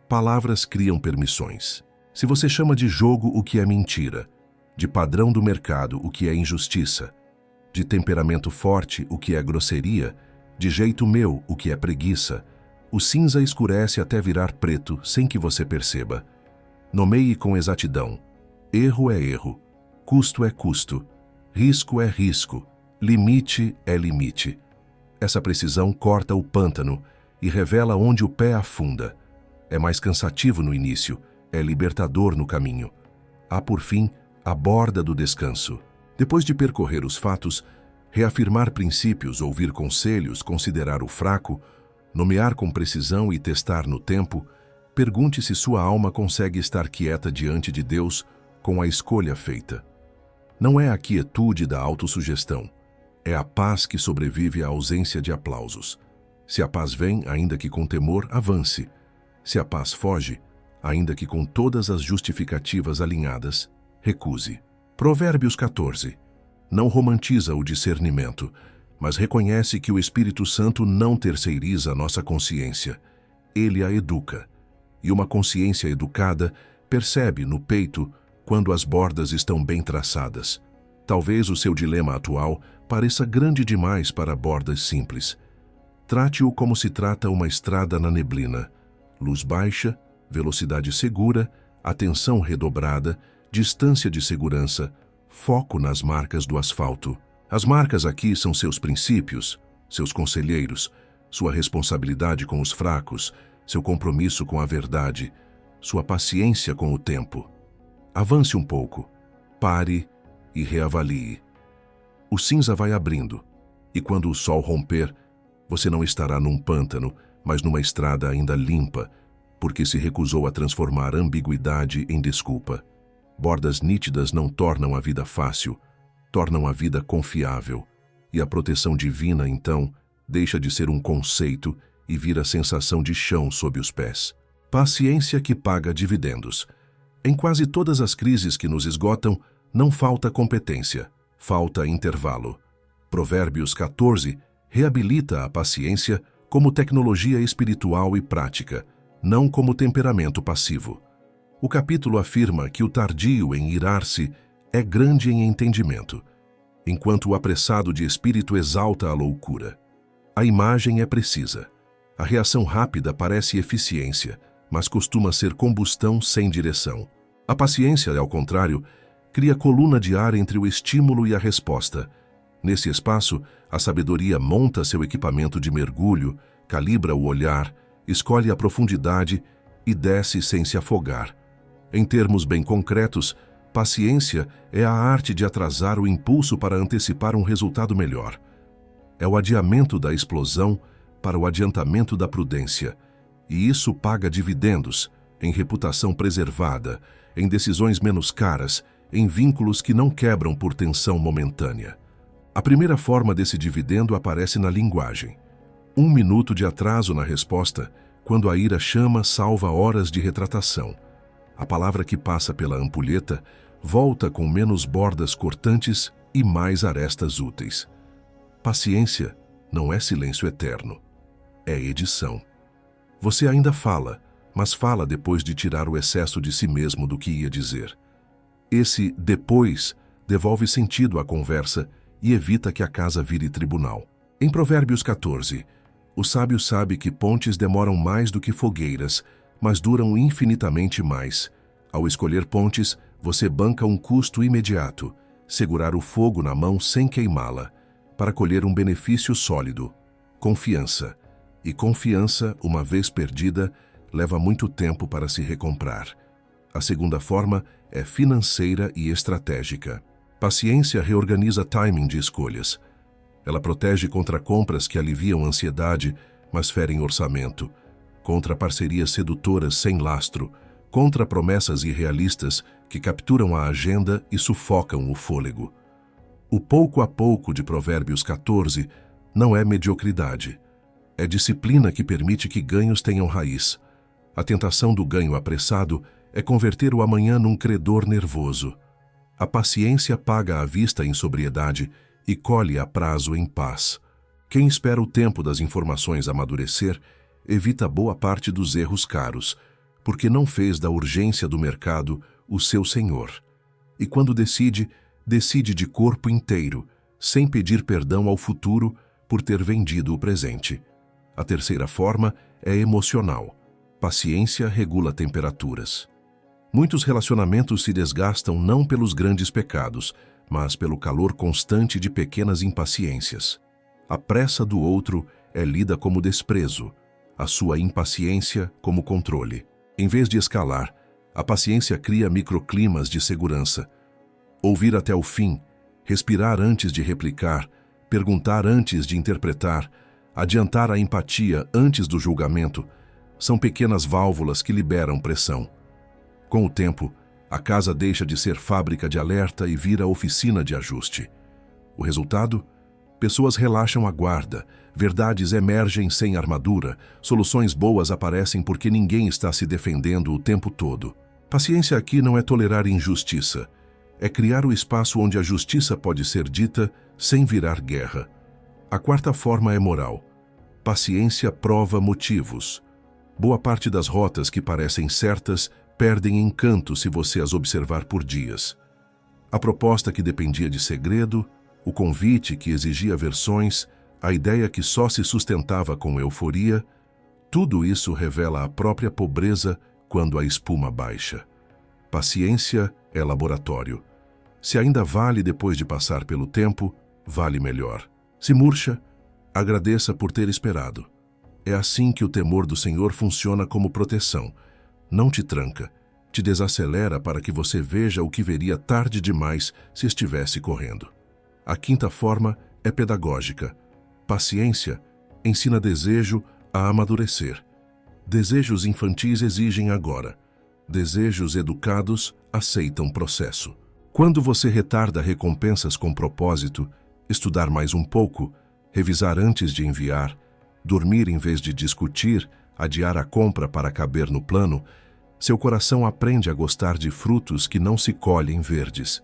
Palavras criam permissões. Se você chama de jogo o que é mentira, de padrão do mercado o que é injustiça, de temperamento forte o que é grosseria, de jeito meu o que é preguiça, o cinza escurece até virar preto sem que você perceba. Nomeie com exatidão. Erro é erro, custo é custo, risco é risco, limite é limite. Essa precisão corta o pântano e revela onde o pé afunda. É mais cansativo no início, é libertador no caminho. Há, por fim, a borda do descanso. Depois de percorrer os fatos, reafirmar princípios, ouvir conselhos, considerar o fraco, nomear com precisão e testar no tempo, pergunte se sua alma consegue estar quieta diante de Deus com a escolha feita. Não é a quietude da autossugestão, é a paz que sobrevive à ausência de aplausos. Se a paz vem, ainda que com temor, avance. Se a paz foge, ainda que com todas as justificativas alinhadas, recuse. Provérbios 14. Não romantiza o discernimento, mas reconhece que o Espírito Santo não terceiriza a nossa consciência. Ele a educa. E uma consciência educada percebe no peito quando as bordas estão bem traçadas. Talvez o seu dilema atual pareça grande demais para bordas simples. Trate-o como se trata uma estrada na neblina. Luz baixa, velocidade segura, atenção redobrada, distância de segurança, foco nas marcas do asfalto. As marcas aqui são seus princípios, seus conselheiros, sua responsabilidade com os fracos, seu compromisso com a verdade, sua paciência com o tempo. Avance um pouco, pare e reavalie. O cinza vai abrindo, e quando o sol romper, você não estará num pântano, mas numa estrada ainda limpa, porque se recusou a transformar ambiguidade em desculpa. Bordas nítidas não tornam a vida fácil, tornam a vida confiável. E a proteção divina, então, deixa de ser um conceito e vira sensação de chão sob os pés. Paciência que paga dividendos. Em quase todas as crises que nos esgotam, não falta competência, falta intervalo. Provérbios 14 reabilita a paciência como tecnologia espiritual e prática, não como temperamento passivo. O capítulo afirma que o tardio em irar-se é grande em entendimento, enquanto o apressado de espírito exalta a loucura. A imagem é precisa. A reação rápida parece eficiência, mas costuma ser combustão sem direção. A paciência, ao contrário, cria coluna de ar entre o estímulo e a resposta. Nesse espaço, a sabedoria monta seu equipamento de mergulho, calibra o olhar, escolhe a profundidade e desce sem se afogar. Em termos bem concretos, paciência é a arte de atrasar o impulso para antecipar um resultado melhor. É o adiamento da explosão para o adiantamento da prudência, e isso paga dividendos, em reputação preservada, em decisões menos caras, em vínculos que não quebram por tensão momentânea. A primeira forma desse dividendo aparece na linguagem. 1 minuto de atraso na resposta, quando a ira chama, salva horas de retratação. A palavra que passa pela ampulheta volta com menos bordas cortantes e mais arestas úteis. Paciência não é silêncio eterno, é edição. Você ainda fala, mas fala depois de tirar o excesso de si mesmo do que ia dizer. Esse depois devolve sentido à conversa e evita que a casa vire tribunal. Em Provérbios 14, o sábio sabe que pontes demoram mais do que fogueiras, mas duram infinitamente mais. Ao escolher pontes, você banca um custo imediato, segurar o fogo na mão sem queimá-la, para colher um benefício sólido, confiança. E confiança, uma vez perdida, leva muito tempo para se recomprar. A segunda forma é financeira e estratégica. Paciência reorganiza timing de escolhas. Ela protege contra compras que aliviam ansiedade, mas ferem orçamento, contra parcerias sedutoras sem lastro, contra promessas irrealistas que capturam a agenda e sufocam o fôlego. O pouco a pouco de Provérbios 14 não é mediocridade. É disciplina que permite que ganhos tenham raiz. A tentação do ganho apressado é converter o amanhã num credor nervoso. A paciência paga à vista em sobriedade e colhe a prazo em paz. Quem espera o tempo das informações amadurecer, evita boa parte dos erros caros, porque não fez da urgência do mercado o seu senhor. E quando decide, decide de corpo inteiro, sem pedir perdão ao futuro por ter vendido o presente. A terceira forma é emocional. Paciência regula temperaturas. Muitos relacionamentos se desgastam não pelos grandes pecados, mas pelo calor constante de pequenas impaciências. A pressa do outro é lida como desprezo, a sua impaciência como controle. Em vez de escalar, a paciência cria microclimas de segurança. Ouvir até o fim, respirar antes de replicar, perguntar antes de interpretar, adiantar a empatia antes do julgamento, são pequenas válvulas que liberam pressão. Com o tempo, a casa deixa de ser fábrica de alerta e vira oficina de ajuste. O resultado? Pessoas relaxam a guarda, verdades emergem sem armadura, soluções boas aparecem porque ninguém está se defendendo o tempo todo. Paciência aqui não é tolerar injustiça, é criar o espaço onde a justiça pode ser dita sem virar guerra. A quarta forma é moral. Paciência prova motivos. Boa parte das rotas que parecem certas perdem encanto se você as observar por dias. A proposta que dependia de segredo, o convite que exigia versões, a ideia que só se sustentava com euforia, tudo isso revela a própria pobreza quando a espuma baixa. Paciência é laboratório. Se ainda vale depois de passar pelo tempo, vale melhor. Se murcha, agradeça por ter esperado. É assim que o temor do Senhor funciona como proteção. Não te tranca, te desacelera para que você veja o que veria tarde demais se estivesse correndo. A quinta forma é pedagógica. Paciência ensina desejo a amadurecer. Desejos infantis exigem agora. Desejos educados aceitam processo. Quando você retarda recompensas com propósito, estudar mais um pouco, revisar antes de enviar, dormir em vez de discutir, adiar a compra para caber no plano, seu coração aprende a gostar de frutos que não se colhem verdes.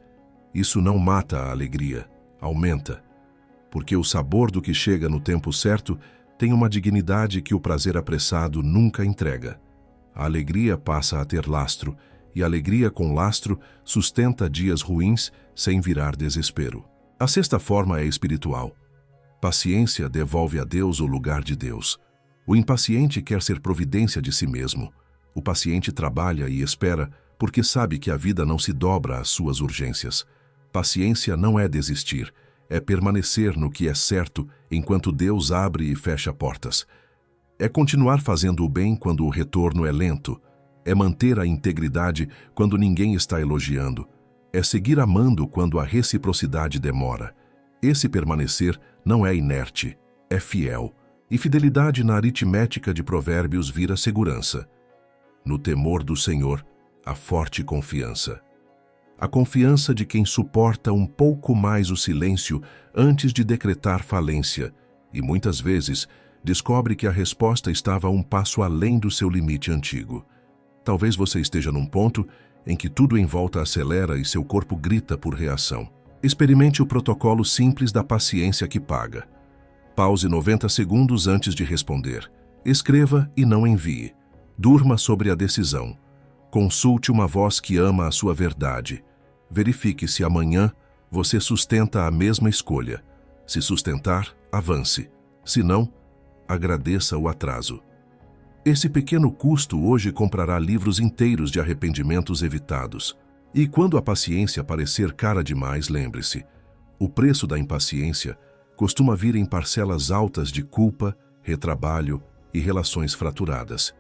Isso não mata a alegria, aumenta. Porque o sabor do que chega no tempo certo tem uma dignidade que o prazer apressado nunca entrega. A alegria passa a ter lastro, e a alegria com lastro sustenta dias ruins sem virar desespero. A sexta forma é espiritual. Paciência devolve a Deus o lugar de Deus. O impaciente quer ser providência de si mesmo. O paciente trabalha e espera porque sabe que a vida não se dobra às suas urgências. Paciência não é desistir, é permanecer no que é certo enquanto Deus abre e fecha portas. É continuar fazendo o bem quando o retorno é lento. É manter a integridade quando ninguém está elogiando. É seguir amando quando a reciprocidade demora. Esse permanecer não é inerte, é fiel. E fidelidade na aritmética de Provérbios vira segurança. No temor do Senhor, a forte confiança. a confiança de quem suporta um pouco mais o silêncio antes de decretar falência e, muitas vezes, descobre que a resposta estava um passo além do seu limite antigo. Talvez você esteja num ponto em que tudo em volta acelera e seu corpo grita por reação. Experimente o protocolo simples da paciência que paga. Pause 90 segundos antes de responder. Escreva e não envie. Durma sobre a decisão. Consulte uma voz que ama a sua verdade. Verifique se amanhã você sustenta a mesma escolha. Se sustentar, avance. Se não, agradeça o atraso. Esse pequeno custo hoje comprará livros inteiros de arrependimentos evitados. E quando a paciência parecer cara demais, lembre-se, o preço da impaciência costuma vir em parcelas altas de culpa, retrabalho e relações fraturadas.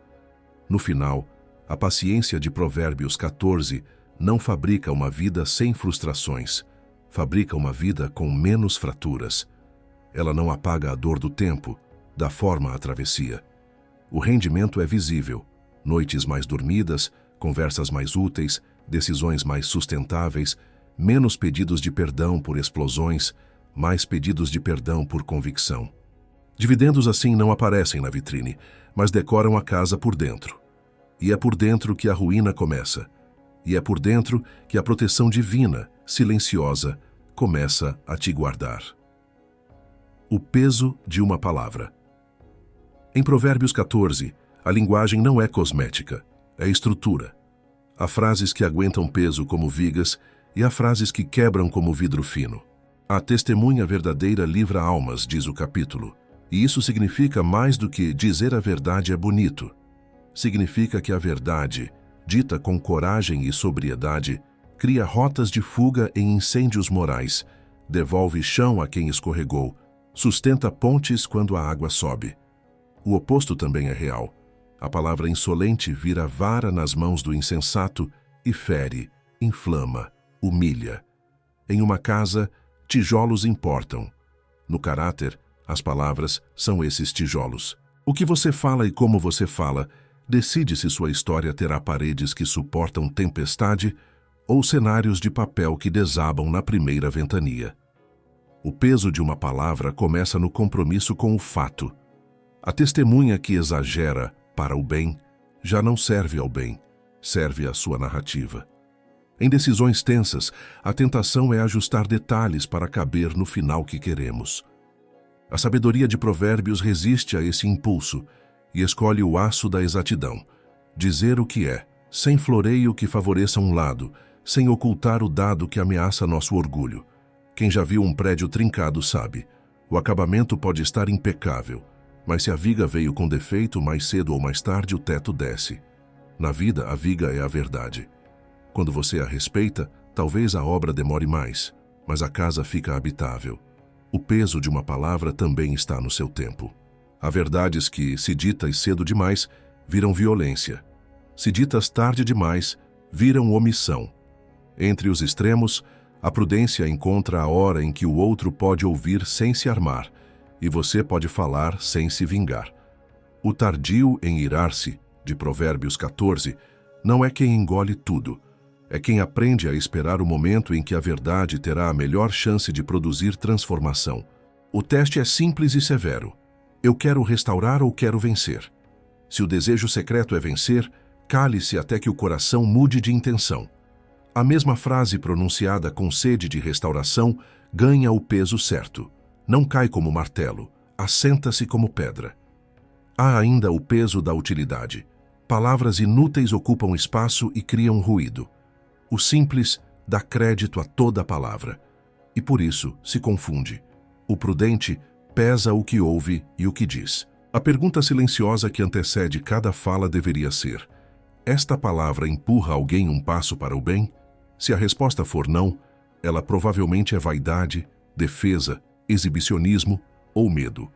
No final, a paciência de Provérbios 14 não fabrica uma vida sem frustrações, fabrica uma vida com menos fraturas. Ela não apaga a dor do tempo, dá forma à travessia. O rendimento é visível: noites mais dormidas, conversas mais úteis, decisões mais sustentáveis, menos pedidos de perdão por explosões, mais pedidos de perdão por convicção. Dividendos assim não aparecem na vitrine, mas decoram a casa por dentro. E é por dentro que a ruína começa. E é por dentro que a proteção divina, silenciosa, começa a te guardar. O peso de uma palavra. Em Provérbios 14, a linguagem não é cosmética, é estrutura. Há frases que aguentam peso como vigas e há frases que quebram como vidro fino. A testemunha verdadeira livra almas, diz o capítulo. E isso significa mais do que dizer a verdade é bonito. Significa que a verdade, dita com coragem e sobriedade, cria rotas de fuga em incêndios morais, devolve chão a quem escorregou, sustenta pontes quando a água sobe. O oposto também é real. A palavra insolente vira vara nas mãos do insensato e fere, inflama, humilha. Em uma casa, tijolos importam. No caráter, as palavras são esses tijolos. O que você fala e como você fala decide se sua história terá paredes que suportam tempestade ou cenários de papel que desabam na primeira ventania. O peso de uma palavra começa no compromisso com o fato. A testemunha que exagera para o bem já não serve ao bem, serve à sua narrativa. Em decisões tensas, a tentação é ajustar detalhes para caber no final que queremos. A sabedoria de Provérbios resiste a esse impulso e escolhe o aço da exatidão, dizer o que é, sem floreio que favoreça um lado, sem ocultar o dado que ameaça nosso orgulho. Quem já viu um prédio trincado sabe, o acabamento pode estar impecável, mas se a viga veio com defeito, mais cedo ou mais tarde o teto desce. Na vida, a viga é a verdade. Quando você a respeita, talvez a obra demore mais, mas a casa fica habitável. O peso de uma palavra também está no seu tempo. Há verdades que, se ditas cedo demais, viram violência. Se ditas tarde demais, viram omissão. Entre os extremos, a prudência encontra a hora em que o outro pode ouvir sem se armar, e você pode falar sem se vingar. O tardio em irar-se, de Provérbios 14, não é quem engole tudo, é quem aprende a esperar o momento em que a verdade terá a melhor chance de produzir transformação. O teste é simples e severo. Eu quero restaurar ou quero vencer? Se o desejo secreto é vencer, cale-se até que o coração mude de intenção. A mesma frase pronunciada com sede de restauração ganha o peso certo. Não cai como martelo, assenta-se como pedra. Há ainda o peso da utilidade. Palavras inúteis ocupam espaço e criam ruído. O simples dá crédito a toda a palavra, e por isso se confunde. O prudente pesa o que ouve e o que diz. A pergunta silenciosa que antecede cada fala deveria ser: esta palavra empurra alguém um passo para o bem? Se a resposta for não, ela provavelmente é vaidade, defesa, exibicionismo ou medo.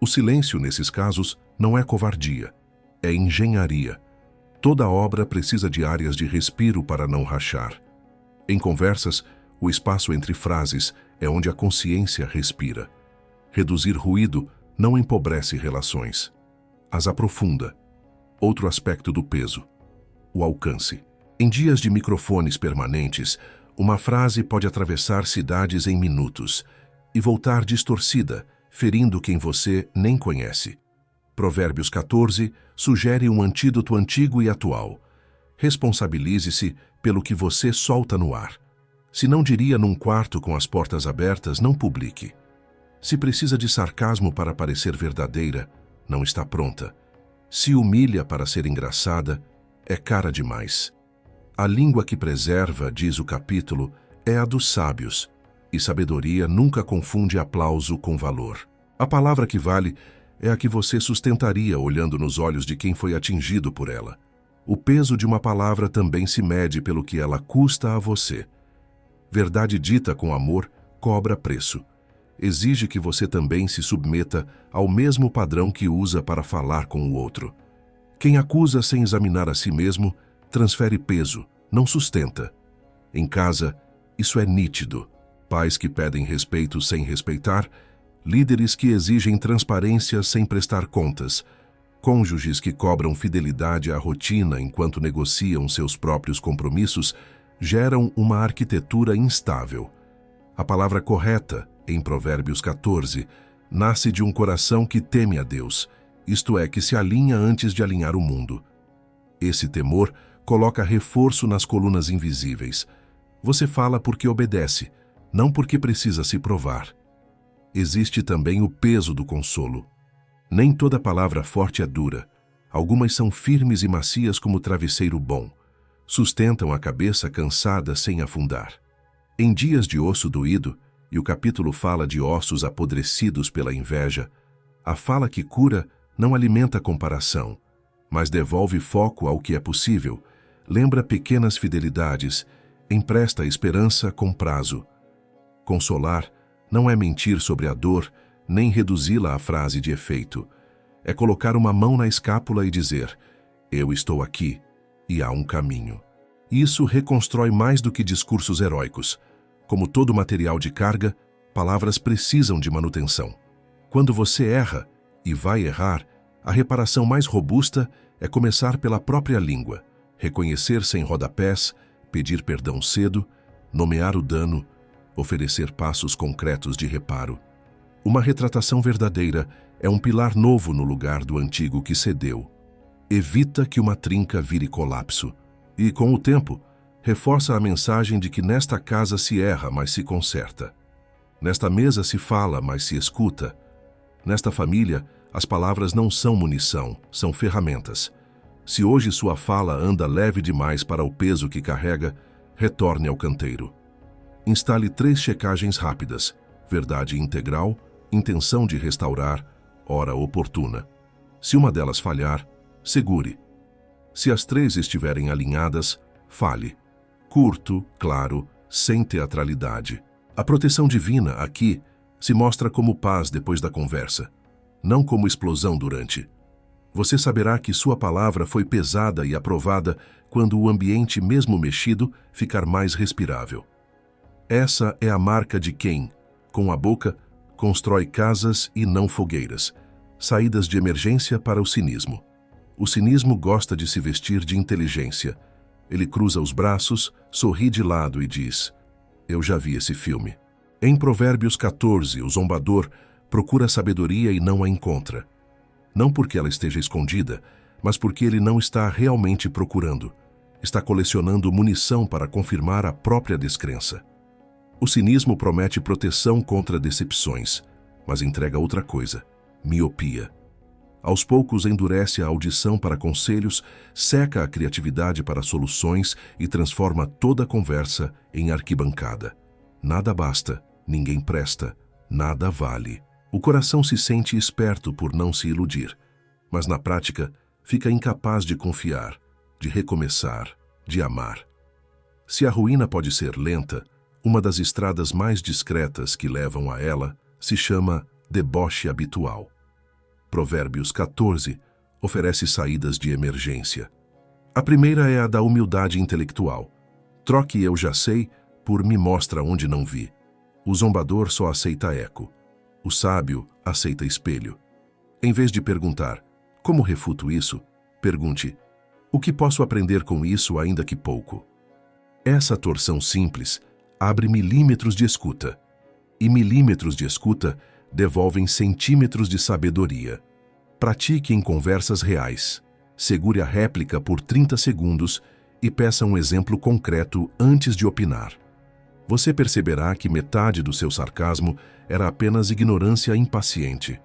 O silêncio, nesses casos, não é covardia, é engenharia. Toda obra precisa de áreas de respiro para não rachar. Em conversas, o espaço entre frases é onde a consciência respira. Reduzir ruído não empobrece relações, as aprofunda. Outro aspecto do peso: o alcance. Em dias de microfones permanentes, Uma frase pode atravessar cidades em minutos e voltar distorcida, ferindo quem você nem conhece. Provérbios 14 sugere um antídoto antigo e atual. Responsabilize-se pelo que você solta no ar. Se não diria num quarto com as portas abertas, não publique. Se precisa de sarcasmo para parecer verdadeira, não está pronta. Se humilha para ser engraçada, é cara demais. A língua que preserva, diz o capítulo, é a dos sábios, e sabedoria nunca confunde aplauso com valor. A palavra que vale é a que você sustentaria olhando nos olhos de quem foi atingido por ela. O peso de uma palavra também se mede pelo que ela custa a você. Verdade dita com amor cobra preço. Exige que você também se submeta ao mesmo padrão que usa para falar com o outro. Quem acusa sem examinar a si mesmo, transfere peso, não sustenta. Em casa, isso é nítido. Pais que pedem respeito sem respeitar, líderes que exigem transparência sem prestar contas, cônjuges que cobram fidelidade à rotina enquanto negociam seus próprios compromissos, geram uma arquitetura instável. A palavra correta, em Provérbios 14, nasce de um coração que teme a Deus, isto é, que se alinha antes de alinhar o mundo. Esse temor coloca reforço nas colunas invisíveis. Você fala porque obedece, não porque precisa se provar. Existe também o peso do consolo. Nem toda palavra forte é dura. Algumas são firmes e macias como travesseiro bom. Sustentam a cabeça cansada sem afundar. Em dias de osso doído, e o capítulo fala de ossos apodrecidos pela inveja, a fala que cura não alimenta comparação, mas devolve foco ao que é possível, lembra pequenas fidelidades, empresta esperança com prazo. Consolar não é mentir sobre a dor, nem reduzi-la à frase de efeito. É colocar uma mão na escápula e dizer, eu estou aqui, e há um caminho. Isso reconstrói mais do que discursos heróicos. Como todo material de carga, palavras precisam de manutenção. Quando você erra, e vai errar, a reparação mais robusta é começar pela própria língua, reconhecer sem rodapés, pedir perdão cedo, nomear o dano, oferecer passos concretos de reparo. Uma retratação verdadeira é um pilar novo no lugar do antigo que cedeu. Evita que uma trinca vire colapso. E, com o tempo, reforça a mensagem de que nesta casa se erra, mas se conserta. Nesta mesa se fala, mas se escuta. Nesta família, as palavras não são munição, são ferramentas. Se hoje sua fala anda leve demais para o peso que carrega, retorne ao canteiro. Instale 3 checagens rápidas: verdade integral, intenção de restaurar, hora oportuna. Se uma delas falhar, segure. Se as 3 estiverem alinhadas, fale. Curto, claro, sem teatralidade. A proteção divina, aqui, se mostra como paz depois da conversa, não como explosão durante. Você saberá que sua palavra foi pesada e aprovada quando o ambiente, mesmo mexido, ficar mais respirável. Essa é a marca de quem, com a boca, constrói casas e não fogueiras, saídas de emergência para o cinismo. O cinismo gosta de se vestir de inteligência. Ele cruza os braços, sorri de lado e diz, eu já vi esse filme. Em Provérbios 14, o zombador procura sabedoria e não a encontra. Não porque ela esteja escondida, mas porque ele não está realmente procurando. Está colecionando munição para confirmar a própria descrença. O cinismo promete proteção contra decepções, mas entrega outra coisa: miopia. Aos poucos endurece a audição para conselhos, seca a criatividade para soluções e transforma toda a conversa em arquibancada. Nada basta, ninguém presta, nada vale. O coração se sente esperto por não se iludir, mas na prática fica incapaz de confiar, de recomeçar, de amar. Se a ruína pode ser lenta, uma das estradas mais discretas que levam a ela se chama deboche habitual. Provérbios 14 oferece saídas de emergência. A primeira é a da humildade intelectual. Troque eu já sei por me mostra onde não vi. O zombador só aceita eco. O sábio aceita espelho. Em vez de perguntar, como refuto isso? Pergunte, o que posso aprender com isso ainda que pouco? Essa torção simples abre milímetros de escuta, e milímetros de escuta devolvem centímetros de sabedoria. Pratique em conversas reais. Segure a réplica por 30 segundos e peça um exemplo concreto antes de opinar. Você perceberá que metade do seu sarcasmo era apenas ignorância impaciente.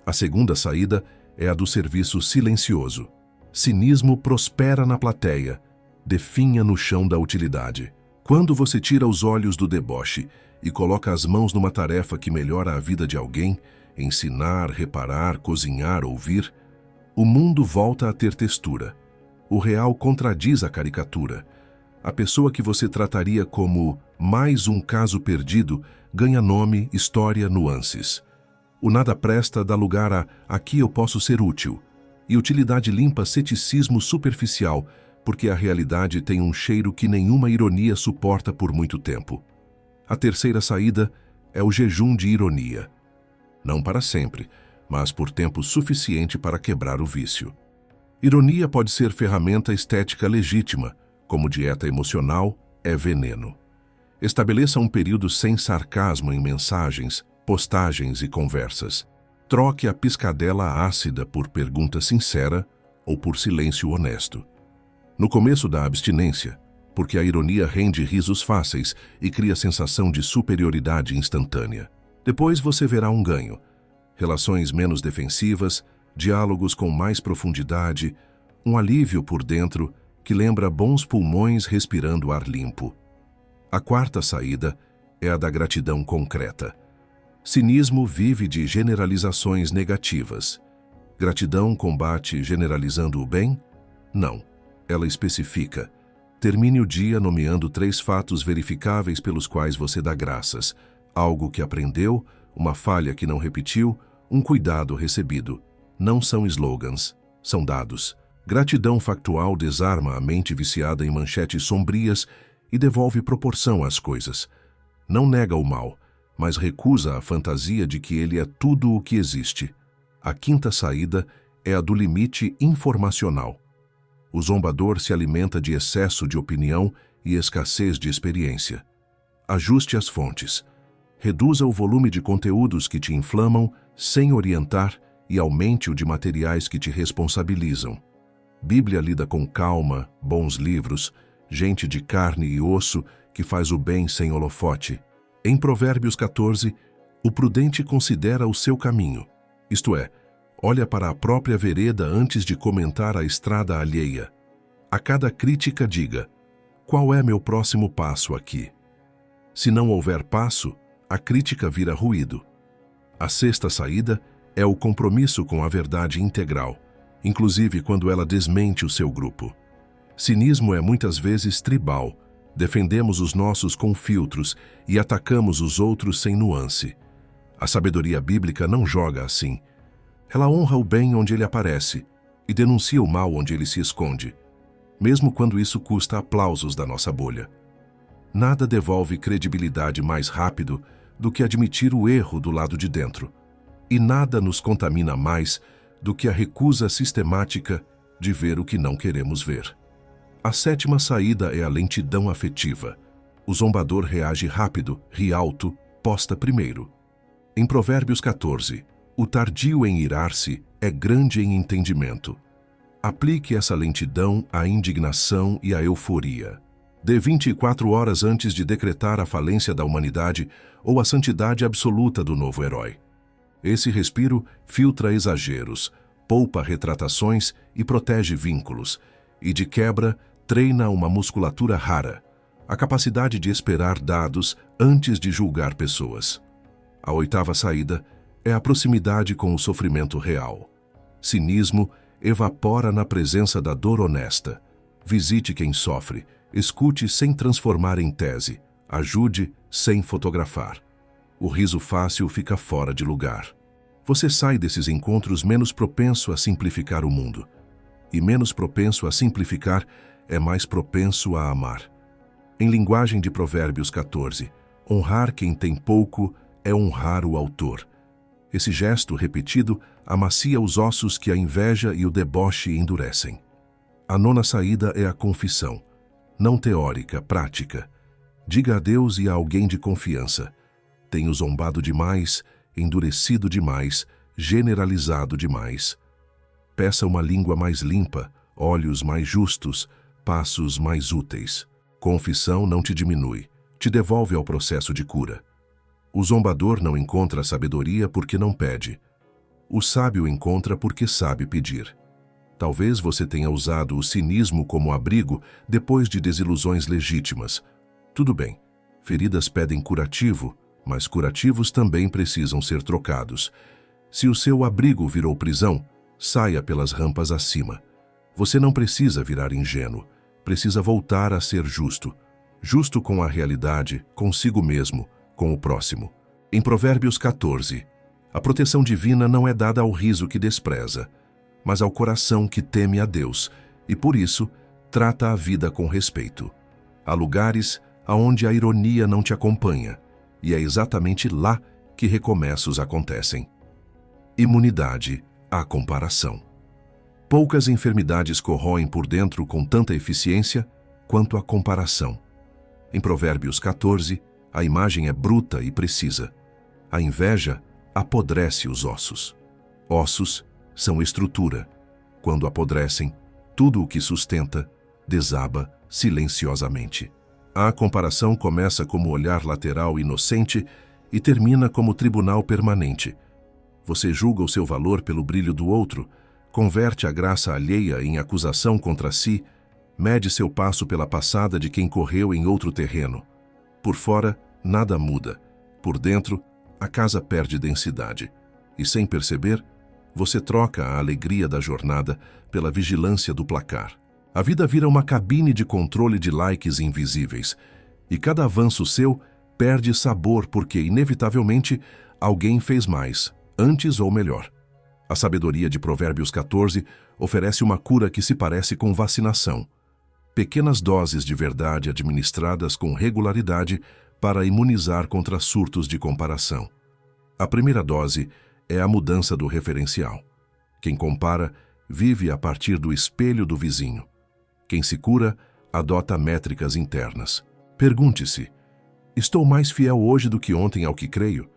A segunda saída é a do serviço silencioso. Cinismo prospera na plateia, definha no chão da utilidade. Quando você tira os olhos do deboche e coloca as mãos numa tarefa que melhora a vida de alguém, ensinar, reparar, cozinhar, ouvir, o mundo volta a ter textura. O real contradiz a caricatura. A pessoa que você trataria como mais um caso perdido ganha nome, história, nuances. O nada presta dá lugar a aqui eu posso ser útil. E utilidade limpa ceticismo superficial, porque a realidade tem um cheiro que nenhuma ironia suporta por muito tempo. A terceira saída é o jejum de ironia. Não para sempre, mas por tempo suficiente para quebrar o vício. Ironia pode ser ferramenta estética legítima, como dieta emocional é veneno. Estabeleça um período sem sarcasmo em mensagens, postagens e conversas. Troque a piscadela ácida por pergunta sincera ou por silêncio honesto. No começo da abstinência, porque a ironia rende risos fáceis e cria sensação de superioridade instantânea. Depois você verá um ganho. Relações menos defensivas, diálogos com mais profundidade, um alívio por dentro que lembra bons pulmões respirando ar limpo. A quarta saída é a da gratidão concreta. Cinismo vive de generalizações negativas. Gratidão combate generalizando o bem? Não. Ela especifica. Termine o dia nomeando 3 fatos verificáveis pelos quais você dá graças. Algo que aprendeu, uma falha que não repetiu, um cuidado recebido. Não são slogans, são dados. Gratidão factual desarma a mente viciada em manchetes sombrias e devolve proporção às coisas. Não nega o mal, mas recusa a fantasia de que ele é tudo o que existe. A quinta saída é a do limite informacional. O zombador se alimenta de excesso de opinião e escassez de experiência. Ajuste as fontes. Reduza o volume de conteúdos que te inflamam sem orientar e aumente o de materiais que te responsabilizam. Bíblia lida com calma, bons livros, gente de carne e osso que faz o bem sem holofote. Em Provérbios 14, o prudente considera o seu caminho, isto é, olha para a própria vereda antes de comentar a estrada alheia. A cada crítica diga, qual é meu próximo passo aqui? Se não houver passo, a crítica vira ruído. A sexta saída é o compromisso com a verdade integral, inclusive quando ela desmente o seu grupo. Cinismo é muitas vezes tribal, defendemos os nossos com filtros e atacamos os outros sem nuance. A sabedoria bíblica não joga assim. Ela honra o bem onde ele aparece e denuncia o mal onde ele se esconde, mesmo quando isso custa aplausos da nossa bolha. Nada devolve credibilidade mais rápido do que admitir o erro do lado de dentro, e nada nos contamina mais do que a recusa sistemática de ver o que não queremos ver. A sétima saída é a lentidão afetiva. O zombador reage rápido, ri alto, posta primeiro. Em Provérbios 14, o tardio em irar-se é grande em entendimento. Aplique essa lentidão à indignação e à euforia. Dê 24 horas antes de decretar a falência da humanidade ou a santidade absoluta do novo herói. Esse respiro filtra exageros, poupa retratações e protege vínculos, e de quebra treina uma musculatura rara, a capacidade de esperar dados antes de julgar pessoas. A oitava saída é a proximidade com o sofrimento real. Cinismo evapora na presença da dor honesta. Visite quem sofre, escute sem transformar em tese, ajude sem fotografar. O riso fácil fica fora de lugar. Você sai desses encontros menos propenso a simplificar o mundo. E menos propenso a simplificar é mais propenso a amar. Em linguagem de Provérbios 14, honrar quem tem pouco é honrar o autor. Esse gesto repetido amacia os ossos que a inveja e o deboche endurecem. A nona saída é a confissão. não teórica, prática. Diga a Deus e a alguém de confiança: tenho zombado demais, endurecido demais, generalizado demais. Peça uma língua mais limpa, olhos mais justos, passos mais úteis. Confissão não te diminui, te devolve ao processo de cura. O zombador não encontra sabedoria porque não pede. O sábio encontra porque sabe pedir. Talvez você tenha usado o cinismo como abrigo depois de desilusões legítimas. Tudo bem, feridas pedem curativo, mas curativos também precisam ser trocados. Se o seu abrigo virou prisão, saia pelas rampas acima. Você não precisa virar ingênuo, precisa voltar a ser justo. Justo com a realidade, consigo mesmo, com o próximo. Em Provérbios 14, a proteção divina não é dada ao riso que despreza, mas ao coração que teme a Deus, e por isso trata a vida com respeito. Há lugares aonde a ironia não te acompanha, e é exatamente lá que recomeços acontecem. Imunidade à comparação. Poucas enfermidades corroem por dentro com tanta eficiência quanto a comparação. Em Provérbios 14, a imagem é bruta e precisa. A inveja apodrece os ossos. Ossos são estrutura. Quando apodrecem, tudo o que sustenta desaba silenciosamente. A comparação começa como olhar lateral inocente e termina como tribunal permanente. Você julga o seu valor pelo brilho do outro, converte a graça alheia em acusação contra si, mede seu passo pela passada de quem correu em outro terreno. Por fora, nada muda. Por dentro, a casa perde densidade. E sem perceber, você troca a alegria da jornada pela vigilância do placar. A vida vira uma cabine de controle de likes invisíveis, e cada avanço seu perde sabor porque, inevitavelmente, alguém fez mais, antes ou melhor. A sabedoria de Provérbios 14 oferece uma cura que se parece com vacinação. Pequenas doses de verdade administradas com regularidade para imunizar contra surtos de comparação. A primeira dose é a mudança do referencial. Quem compara vive a partir do espelho do vizinho. Quem se cura adota métricas internas. Pergunte-se: estou mais fiel hoje do que ontem ao que creio?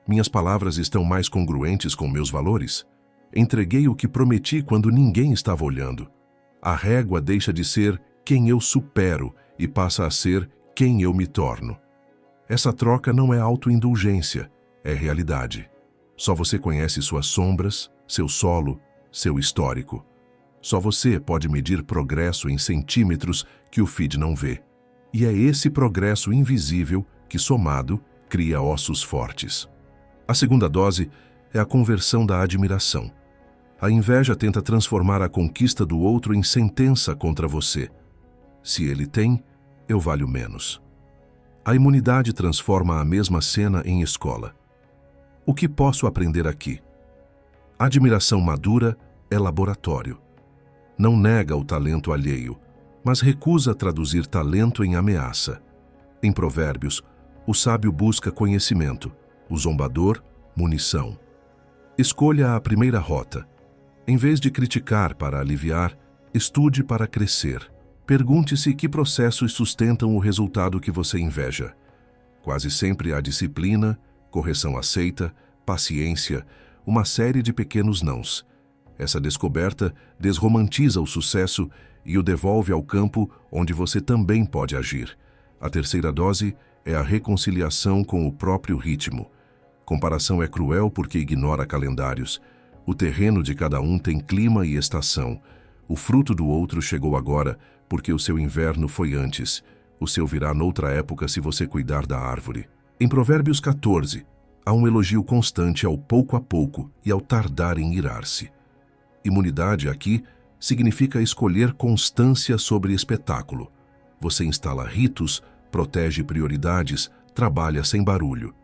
Minhas palavras estão mais congruentes com meus valores? Entreguei o que prometi quando ninguém estava olhando. A régua deixa de ser quem eu supero e passa a ser quem eu me torno. Essa troca não é autoindulgência, é realidade. Só você conhece suas sombras, seu solo, seu histórico. Só você pode medir progresso em centímetros que o feed não vê. E é esse progresso invisível que, somado, cria ossos fortes. A segunda dose é a conversão da admiração. A inveja tenta transformar a conquista do outro em sentença contra você. Se ele tem, eu valho menos. A imunidade transforma a mesma cena em escola. O que posso aprender aqui? A admiração madura é laboratório. Não nega o talento alheio, mas recusa traduzir talento em ameaça. Em Provérbios, o sábio busca conhecimento, o zombador, munição. Escolha a primeira rota. Em vez de criticar para aliviar, estude para crescer. Pergunte-se que processos sustentam o resultado que você inveja. Quase sempre há disciplina, correção aceita, paciência, uma série de pequenos nãos. Essa descoberta desromantiza o sucesso e o devolve ao campo onde você também pode agir. A terceira dose é a reconciliação com o próprio ritmo. Comparação é cruel porque ignora calendários. O terreno de cada um tem clima e estação. O fruto do outro chegou agora porque o seu inverno foi antes. O seu virá noutra época se você cuidar da árvore. Em Provérbios 14, há um elogio constante ao pouco a pouco e ao tardar em irar-se. Imunidade aqui significa escolher constância sobre espetáculo. Você instala ritos, protege prioridades, trabalha sem barulho.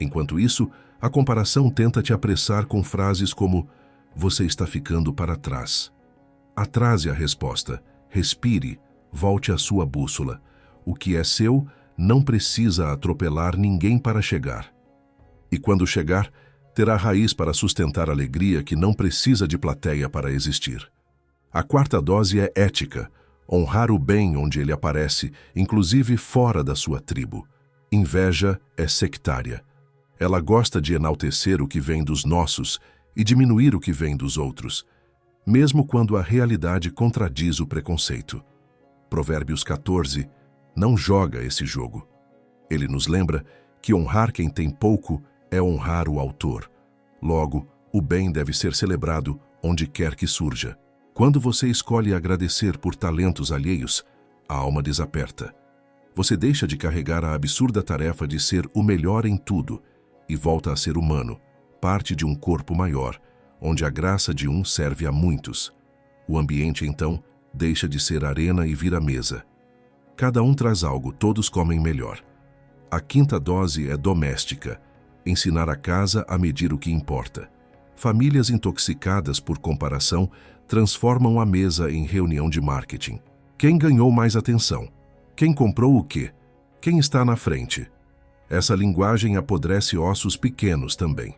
Enquanto isso, a comparação tenta te apressar com frases como: você está ficando para trás. Atrase a resposta, respire, volte à sua bússola. O que é seu não precisa atropelar ninguém para chegar. E quando chegar, terá raiz para sustentar alegria que não precisa de plateia para existir. A quarta dose é ética, Honrar o bem onde ele aparece, inclusive fora da sua tribo. Inveja é sectária. Ela gosta de enaltecer o que vem dos nossos e diminuir o que vem dos outros, mesmo quando a realidade contradiz o preconceito. Provérbios 14 não joga esse jogo. Ele nos lembra que honrar quem tem pouco é honrar o autor. Logo, o bem deve ser celebrado onde quer que surja. Quando você escolhe agradecer por talentos alheios, a alma desaperta. Você deixa de carregar a absurda tarefa de ser o melhor em tudo e volta a ser humano, parte de um corpo maior, onde a graça de um serve a muitos. O ambiente, então, deixa de ser arena e vira mesa. Cada um traz algo, todos comem melhor. A quinta dose é doméstica, ensinar a casa a medir o que importa. Famílias intoxicadas por comparação transformam a mesa em reunião de marketing. Quem ganhou mais atenção? Quem comprou o quê? Quem está na frente? Essa linguagem apodrece ossos pequenos também.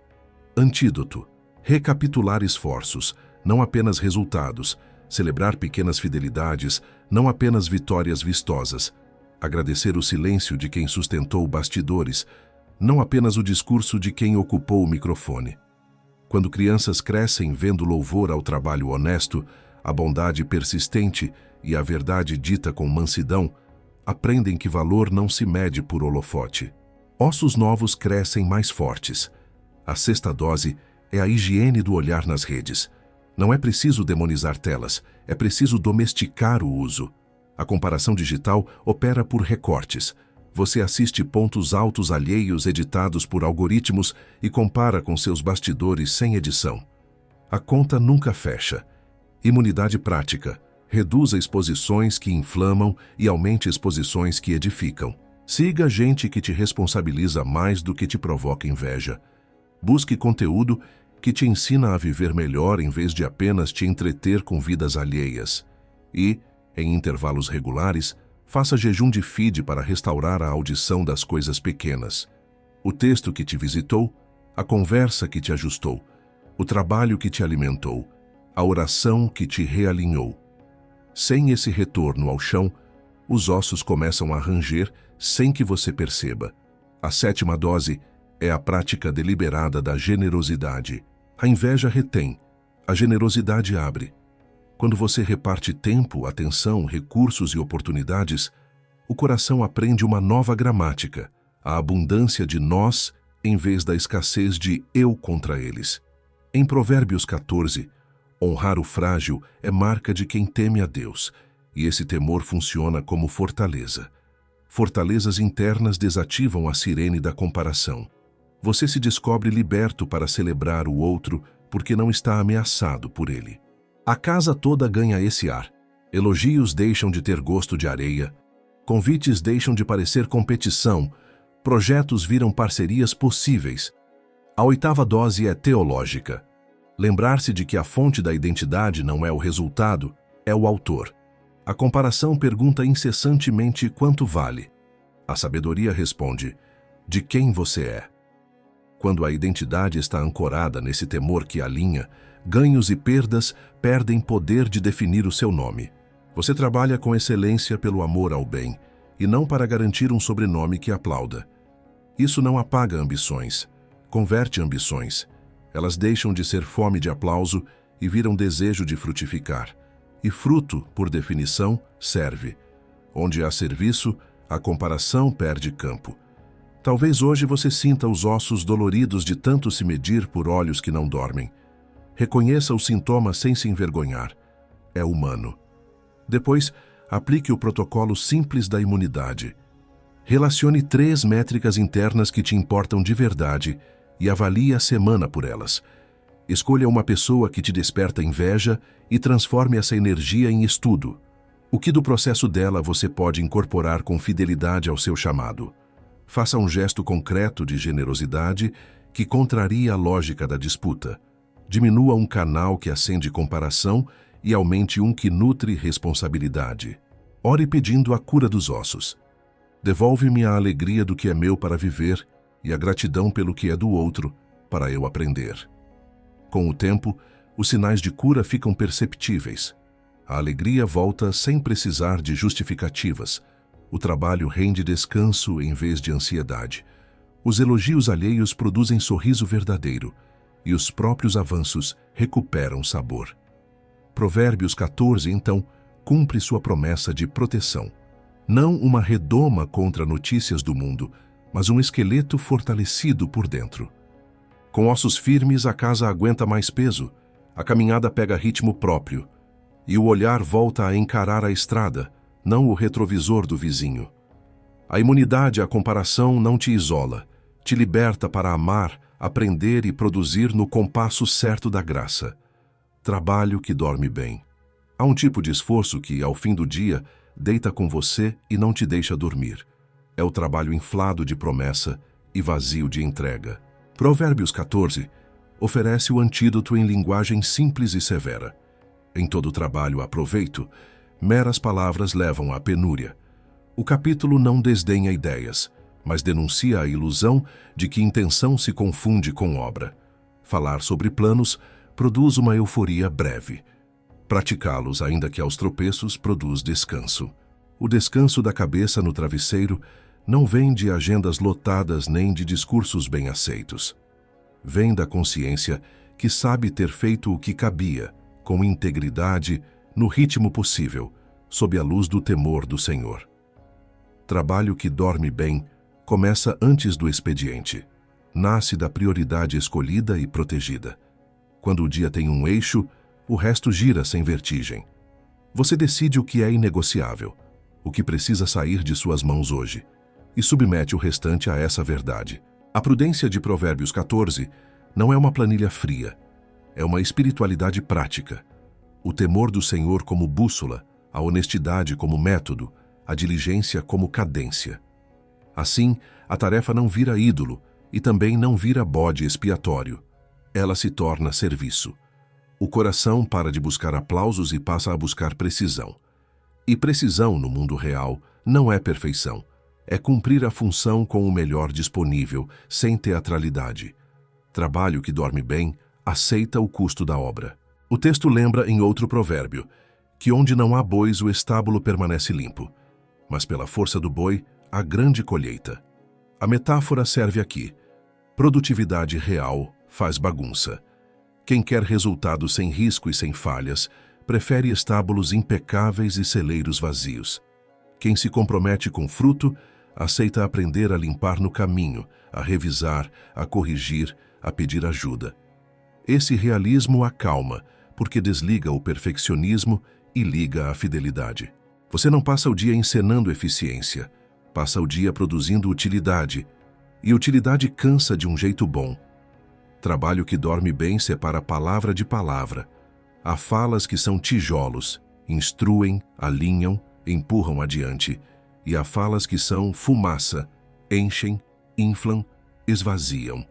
Antídoto: recapitular esforços, não apenas resultados, celebrar pequenas fidelidades, não apenas vitórias vistosas, agradecer o silêncio de quem sustentou bastidores, não apenas o discurso de quem ocupou o microfone. Quando crianças crescem vendo louvor ao trabalho honesto, a bondade persistente e a verdade dita com mansidão, aprendem que valor não se mede por holofote. Ossos novos crescem mais fortes. A sexta dose é a higiene do olhar nas redes. Não é preciso demonizar telas, é preciso domesticar o uso. A comparação digital opera por recortes. Você assiste pontos altos alheios editados por algoritmos e compara com seus bastidores sem edição. A conta nunca fecha. Imunidade prática. Reduza exposições que inflamam e aumente exposições que edificam. Siga gente que te responsabiliza mais do que te provoca inveja. Busque conteúdo que te ensina a viver melhor em vez de apenas te entreter com vidas alheias. E, em intervalos regulares, faça jejum de feed para restaurar a audição das coisas pequenas. O texto que te visitou, a conversa que te ajustou, o trabalho que te alimentou, a oração que te realinhou. Sem esse retorno ao chão, os ossos começam a ranger sem que você perceba. A sétima dose é a prática deliberada da generosidade. A inveja retém, a generosidade abre. Quando você reparte tempo, atenção, recursos e oportunidades, o coração aprende uma nova gramática, a abundância de nós em vez da escassez de eu contra eles. Em Provérbios 14, honrar o frágil é marca de quem teme a Deus, e esse temor funciona como fortaleza. Fortalezas internas desativam a sirene da comparação. Você se descobre liberto para celebrar o outro porque não está ameaçado por ele. A casa toda ganha esse ar. Elogios deixam de ter gosto de areia, convites deixam de parecer competição, projetos viram parcerias possíveis. A oitava dose é teológica. Lembrar-se de que a fonte da identidade não é o resultado, é o autor. A comparação pergunta incessantemente quanto vale. A sabedoria responde: de quem você é? Quando a identidade está ancorada nesse temor que alinha, ganhos e perdas perdem poder de definir o seu nome. Você trabalha com excelência pelo amor ao bem, e não para garantir um sobrenome que aplauda. Isso não apaga ambições, converte ambições. Elas deixam de ser fome de aplauso e viram desejo de frutificar. E fruto, por definição, serve. Onde há serviço, a comparação perde campo. Talvez hoje você sinta os ossos doloridos de tanto se medir por olhos que não dormem. Reconheça o sintoma sem se envergonhar. É humano. Depois, aplique o protocolo simples da imunidade. Relacione 3 métricas internas que te importam de verdade e avalie a semana por elas. Escolha uma pessoa que te desperta inveja e transforme essa energia em estudo. O que do processo dela você pode incorporar com fidelidade ao seu chamado? Faça um gesto concreto de generosidade que contraria a lógica da disputa. Diminua um canal que acende comparação e aumente um que nutre responsabilidade. Ore pedindo a cura dos ossos. Devolve-me a alegria do que é meu para viver e a gratidão pelo que é do outro para eu aprender. Com o tempo, os sinais de cura ficam perceptíveis. A alegria volta sem precisar de justificativas. O trabalho rende descanso em vez de ansiedade. Os elogios alheios produzem sorriso verdadeiro e os próprios avanços recuperam sabor. Provérbios 14, então, cumpre sua promessa de proteção. Não uma redoma contra notícias do mundo, mas um esqueleto fortalecido por dentro. Com ossos firmes, a casa aguenta mais peso, a caminhada pega ritmo próprio, e o olhar volta a encarar a estrada, não o retrovisor do vizinho. A imunidade à comparação não te isola, te liberta para amar, aprender e produzir no compasso certo da graça. Trabalho que dorme bem. Há um tipo de esforço que, ao fim do dia, deita com você e não te deixa dormir. É o trabalho inflado de promessa e vazio de entrega. Provérbios 14 oferece o antídoto em linguagem simples e severa. Em todo trabalho há proveito, meras palavras levam à penúria. O capítulo não desdenha ideias, mas denuncia a ilusão de que intenção se confunde com obra. Falar sobre planos produz uma euforia breve. Praticá-los, ainda que aos tropeços, produz descanso. O descanso da cabeça no travesseiro não vem de agendas lotadas nem de discursos bem aceitos. Vem da consciência que sabe ter feito o que cabia, com integridade, no ritmo possível, sob a luz do temor do Senhor. Trabalho que dorme bem começa antes do expediente. Nasce da prioridade escolhida e protegida. Quando o dia tem um eixo, o resto gira sem vertigem. Você decide o que é inegociável, o que precisa sair de suas mãos hoje, e submete o restante a essa verdade. A prudência de Provérbios 14 não é uma planilha fria, é uma espiritualidade prática. O temor do Senhor como bússola, a honestidade como método, a diligência como cadência. Assim, a tarefa não vira ídolo e também não vira bode expiatório. Ela se torna serviço. O coração para de buscar aplausos e passa a buscar precisão. E precisão, no mundo real, não é perfeição. É cumprir a função com o melhor disponível, sem teatralidade. Trabalho que dorme bem, aceita o custo da obra. O texto lembra em outro provérbio, que onde não há bois o estábulo permanece limpo, mas pela força do boi, há grande colheita. A metáfora serve aqui. Produtividade real faz bagunça. Quem quer resultado sem risco e sem falhas, prefere estábulos impecáveis e celeiros vazios. Quem se compromete com fruto, aceita aprender a limpar no caminho, a revisar, a corrigir, a pedir ajuda. Esse realismo acalma, porque desliga o perfeccionismo e liga a fidelidade. Você não passa o dia encenando eficiência, passa o dia produzindo utilidade, e utilidade cansa de um jeito bom. Trabalho que dorme bem separa palavra de palavra. Há falas que são tijolos, instruem, alinham, empurram adiante, e há falas que são fumaça, enchem, inflam, esvaziam.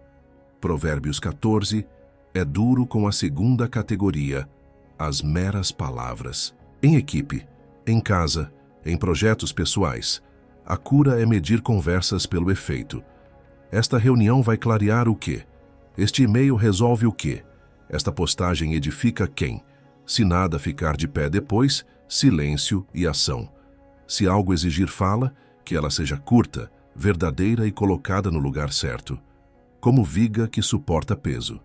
Provérbios 14 é duro com a segunda categoria, as meras palavras. Em equipe, em casa, em projetos pessoais, a cura é medir conversas pelo efeito. Esta reunião vai clarear o quê? Este e-mail resolve o quê? Esta postagem edifica quem? Se nada ficar de pé depois, silêncio e ação. Se algo exigir fala, que ela seja curta, verdadeira e colocada no lugar certo, como viga que suporta peso.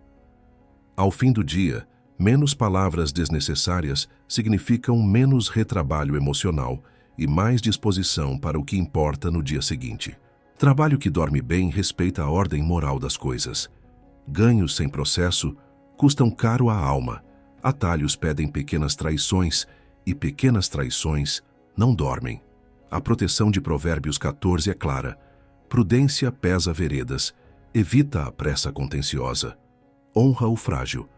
Ao fim do dia, menos palavras desnecessárias significam menos retrabalho emocional e mais disposição para o que importa no dia seguinte. Trabalho que dorme bem respeita a ordem moral das coisas. Ganhos sem processo custam caro à alma. Atalhos pedem pequenas traições e pequenas traições não dormem. A proteção de Provérbios 14 é clara. Prudência pesa veredas, evita a pressa contenciosa. Honra o frágil.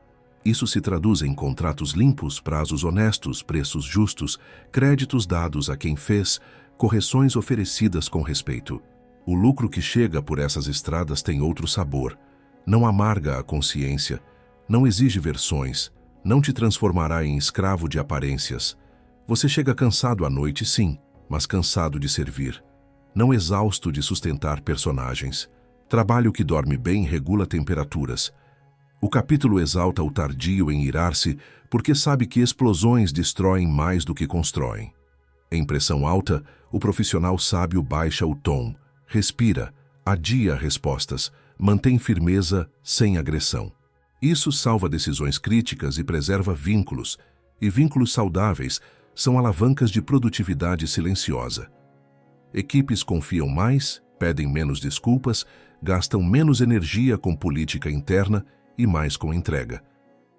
Isso se traduz em contratos limpos, prazos honestos, preços justos, créditos dados a quem fez, correções oferecidas com respeito. O lucro que chega por essas estradas tem outro sabor. Não amarga a consciência, não exige versões, não te transformará em escravo de aparências. Você chega cansado à noite, sim, mas cansado de servir. Não exausto de sustentar personagens. Trabalho que dorme bem regula temperaturas. O capítulo exalta o tardio em irar-se porque sabe que explosões destroem mais do que constroem. Em pressão alta, o profissional sábio baixa o tom, respira, adia respostas, mantém firmeza sem agressão. Isso salva decisões críticas e preserva vínculos, e vínculos saudáveis são alavancas de produtividade silenciosa. Equipes confiam mais, pedem menos desculpas, gastam menos energia com política interna e mais com entrega.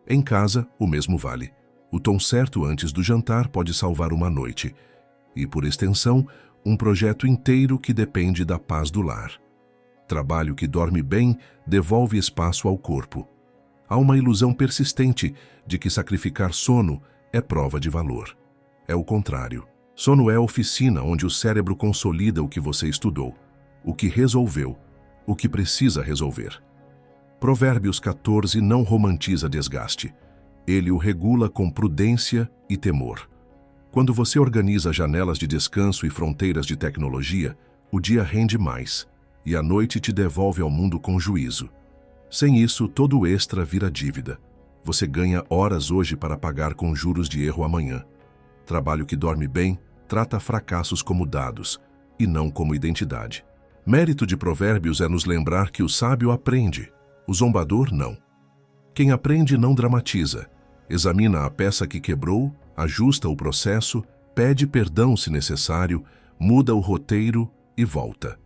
Em casa, o mesmo vale. O tom certo antes do jantar pode salvar uma noite. E, por extensão, um projeto inteiro que depende da paz do lar. Trabalho que dorme bem devolve espaço ao corpo. Há uma ilusão persistente de que sacrificar sono é prova de valor. É o contrário. Sono é a oficina onde o cérebro consolida o que você estudou, o que resolveu, o que precisa resolver. Provérbios 14 não romantiza desgaste. Ele o regula com prudência e temor. Quando você organiza janelas de descanso e fronteiras de tecnologia, o dia rende mais, e a noite te devolve ao mundo com juízo. Sem isso, todo o extra vira dívida. Você ganha horas hoje para pagar com juros de erro amanhã. Trabalho que dorme bem trata fracassos como dados, e não como identidade. Mérito de Provérbios é nos lembrar que o sábio aprende, o zombador não. Quem aprende não dramatiza, examina a peça que quebrou, ajusta o processo, pede perdão se necessário, muda o roteiro e volta.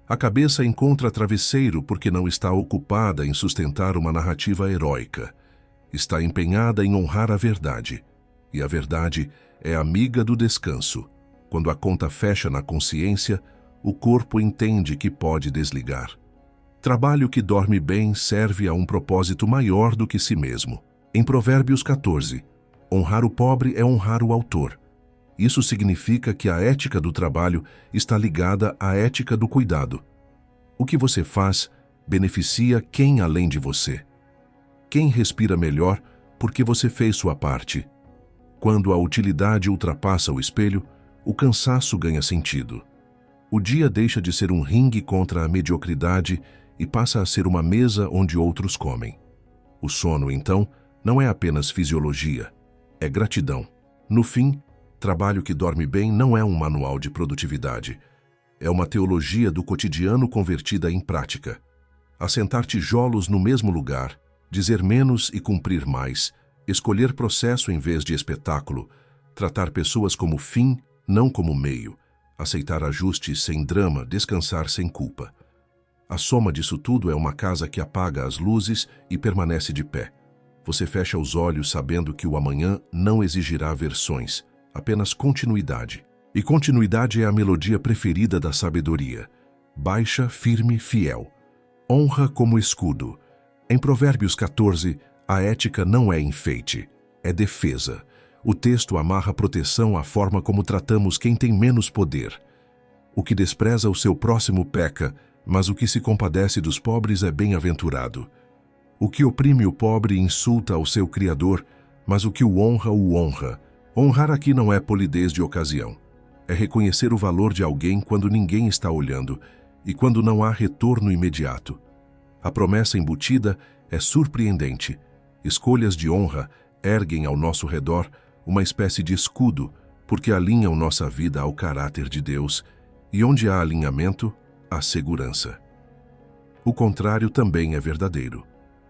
A cabeça encontra travesseiro porque não está ocupada em sustentar uma narrativa heróica. Está empenhada em honrar a verdade. E a verdade é amiga do descanso. Quando a conta fecha na consciência, o corpo entende que pode desligar. Trabalho que dorme bem serve a um propósito maior do que si mesmo. Em Provérbios 14, honrar o pobre é honrar o autor. Isso significa que a ética do trabalho está ligada à ética do cuidado. O que você faz beneficia quem além de você. Quem respira melhor porque você fez sua parte. Quando a utilidade ultrapassa o espelho, o cansaço ganha sentido. O dia deixa de ser um ringue contra a mediocridade e passa a ser uma mesa onde outros comem. O sono, então, não é apenas fisiologia, é gratidão. No fim, trabalho que dorme bem não é um manual de produtividade. É uma teologia do cotidiano convertida em prática. Assentar tijolos no mesmo lugar, dizer menos e cumprir mais, escolher processo em vez de espetáculo, tratar pessoas como fim, não como meio, aceitar ajustes sem drama, descansar sem culpa. A soma disso tudo é uma casa que apaga as luzes e permanece de pé. Você fecha os olhos sabendo que o amanhã não exigirá versões, apenas continuidade. E continuidade é a melodia preferida da sabedoria. Baixa, firme, fiel. Honra como escudo. Em Provérbios 14, a ética não é enfeite, é defesa. O texto amarra proteção à forma como tratamos quem tem menos poder. O que despreza o seu próximo peca, mas o que se compadece dos pobres é bem-aventurado. O que oprime o pobre insulta ao seu Criador, mas o que o honra. Honrar aqui não é polidez de ocasião. É reconhecer o valor de alguém quando ninguém está olhando e quando não há retorno imediato. A promessa embutida é surpreendente. Escolhas de honra erguem ao nosso redor uma espécie de escudo, porque alinham nossa vida ao caráter de Deus, e onde há alinhamento, há segurança. O contrário também é verdadeiro.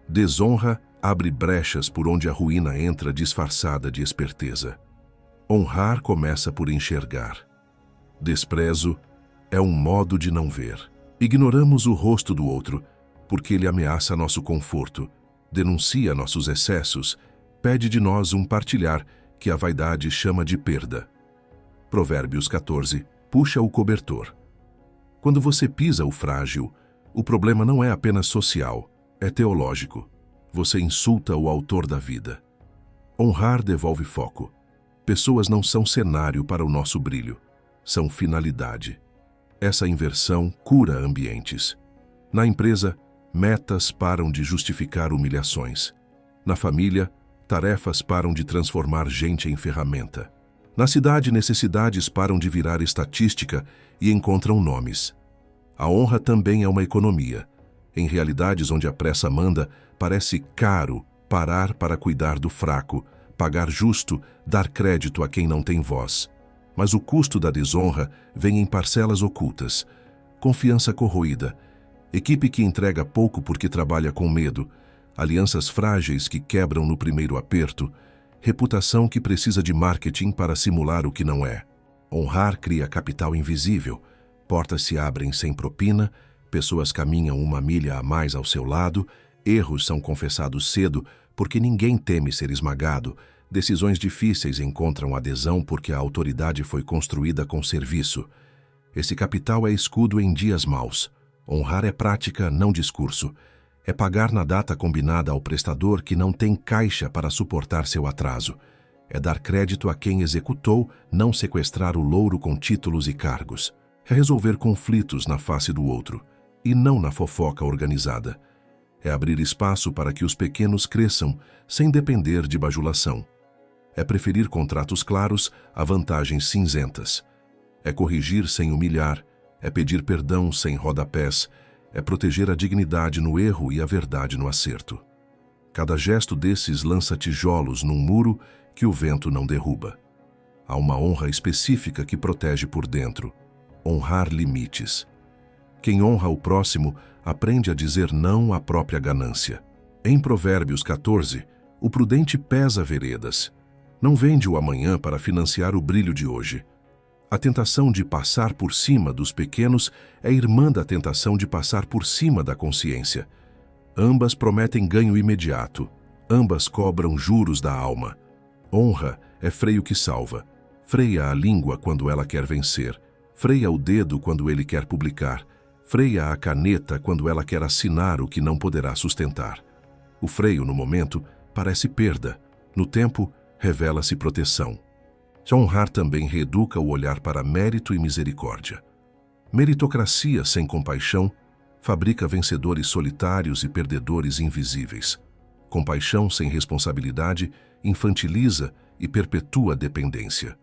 Desonra abre brechas por onde a ruína entra disfarçada de esperteza. Honrar começa por enxergar. Desprezo é um modo de não ver. Ignoramos o rosto do outro, porque ele ameaça nosso conforto, denuncia nossos excessos, pede de nós um partilhar que a vaidade chama de perda. Provérbios 14, puxa o cobertor. Quando você pisa o frágil, o problema não é apenas social, é teológico. Você insulta o autor da vida. Honrar devolve foco. Pessoas não são cenário para o nosso brilho, são finalidade. Essa inversão cura ambientes. Na empresa, metas param de justificar humilhações. Na família, tarefas param de transformar gente em ferramenta. Na cidade, necessidades param de virar estatística e encontram nomes. A honra também é uma economia. Em realidades onde a pressa manda, parece caro parar para cuidar do fraco, pagar justo, dar crédito a quem não tem voz. Mas o custo da desonra vem em parcelas ocultas. Confiança corroída, equipe que entrega pouco porque trabalha com medo, alianças frágeis que quebram no primeiro aperto, reputação que precisa de marketing para simular o que não é. Honrar cria capital invisível, portas se abrem sem propina, pessoas caminham uma milha a mais ao seu lado, erros são confessados cedo porque ninguém teme ser esmagado, decisões difíceis encontram adesão porque a autoridade foi construída com serviço. Esse capital é escudo em dias maus. Honrar é prática, não discurso. É pagar na data combinada ao prestador que não tem caixa para suportar seu atraso. É dar crédito a quem executou, não sequestrar o louro com títulos e cargos. É resolver conflitos na face do outro, e não na fofoca organizada. É abrir espaço para que os pequenos cresçam, sem depender de bajulação. É preferir contratos claros a vantagens cinzentas. É corrigir sem humilhar, é pedir perdão sem rodapés, é proteger a dignidade no erro e a verdade no acerto. Cada gesto desses lança tijolos num muro que o vento não derruba. Há uma honra específica que protege por dentro. Honrar limites. Quem honra o próximo aprende a dizer não à própria ganância. Em Provérbios 14, o prudente pesa veredas. Não vende o amanhã para financiar o brilho de hoje. A tentação de passar por cima dos pequenos é irmã da tentação de passar por cima da consciência. Ambas prometem ganho imediato. Ambas cobram juros da alma. Honra é freio que salva. Freia a língua quando ela quer vencer. Freia o dedo quando ele quer publicar. Freia a caneta quando ela quer assinar o que não poderá sustentar. O freio, no momento, parece perda. No tempo, revela-se proteção. Honrar também reeduca o olhar para mérito e misericórdia. Meritocracia sem compaixão fabrica vencedores solitários e perdedores invisíveis. Compaixão sem responsabilidade infantiliza e perpetua a dependência.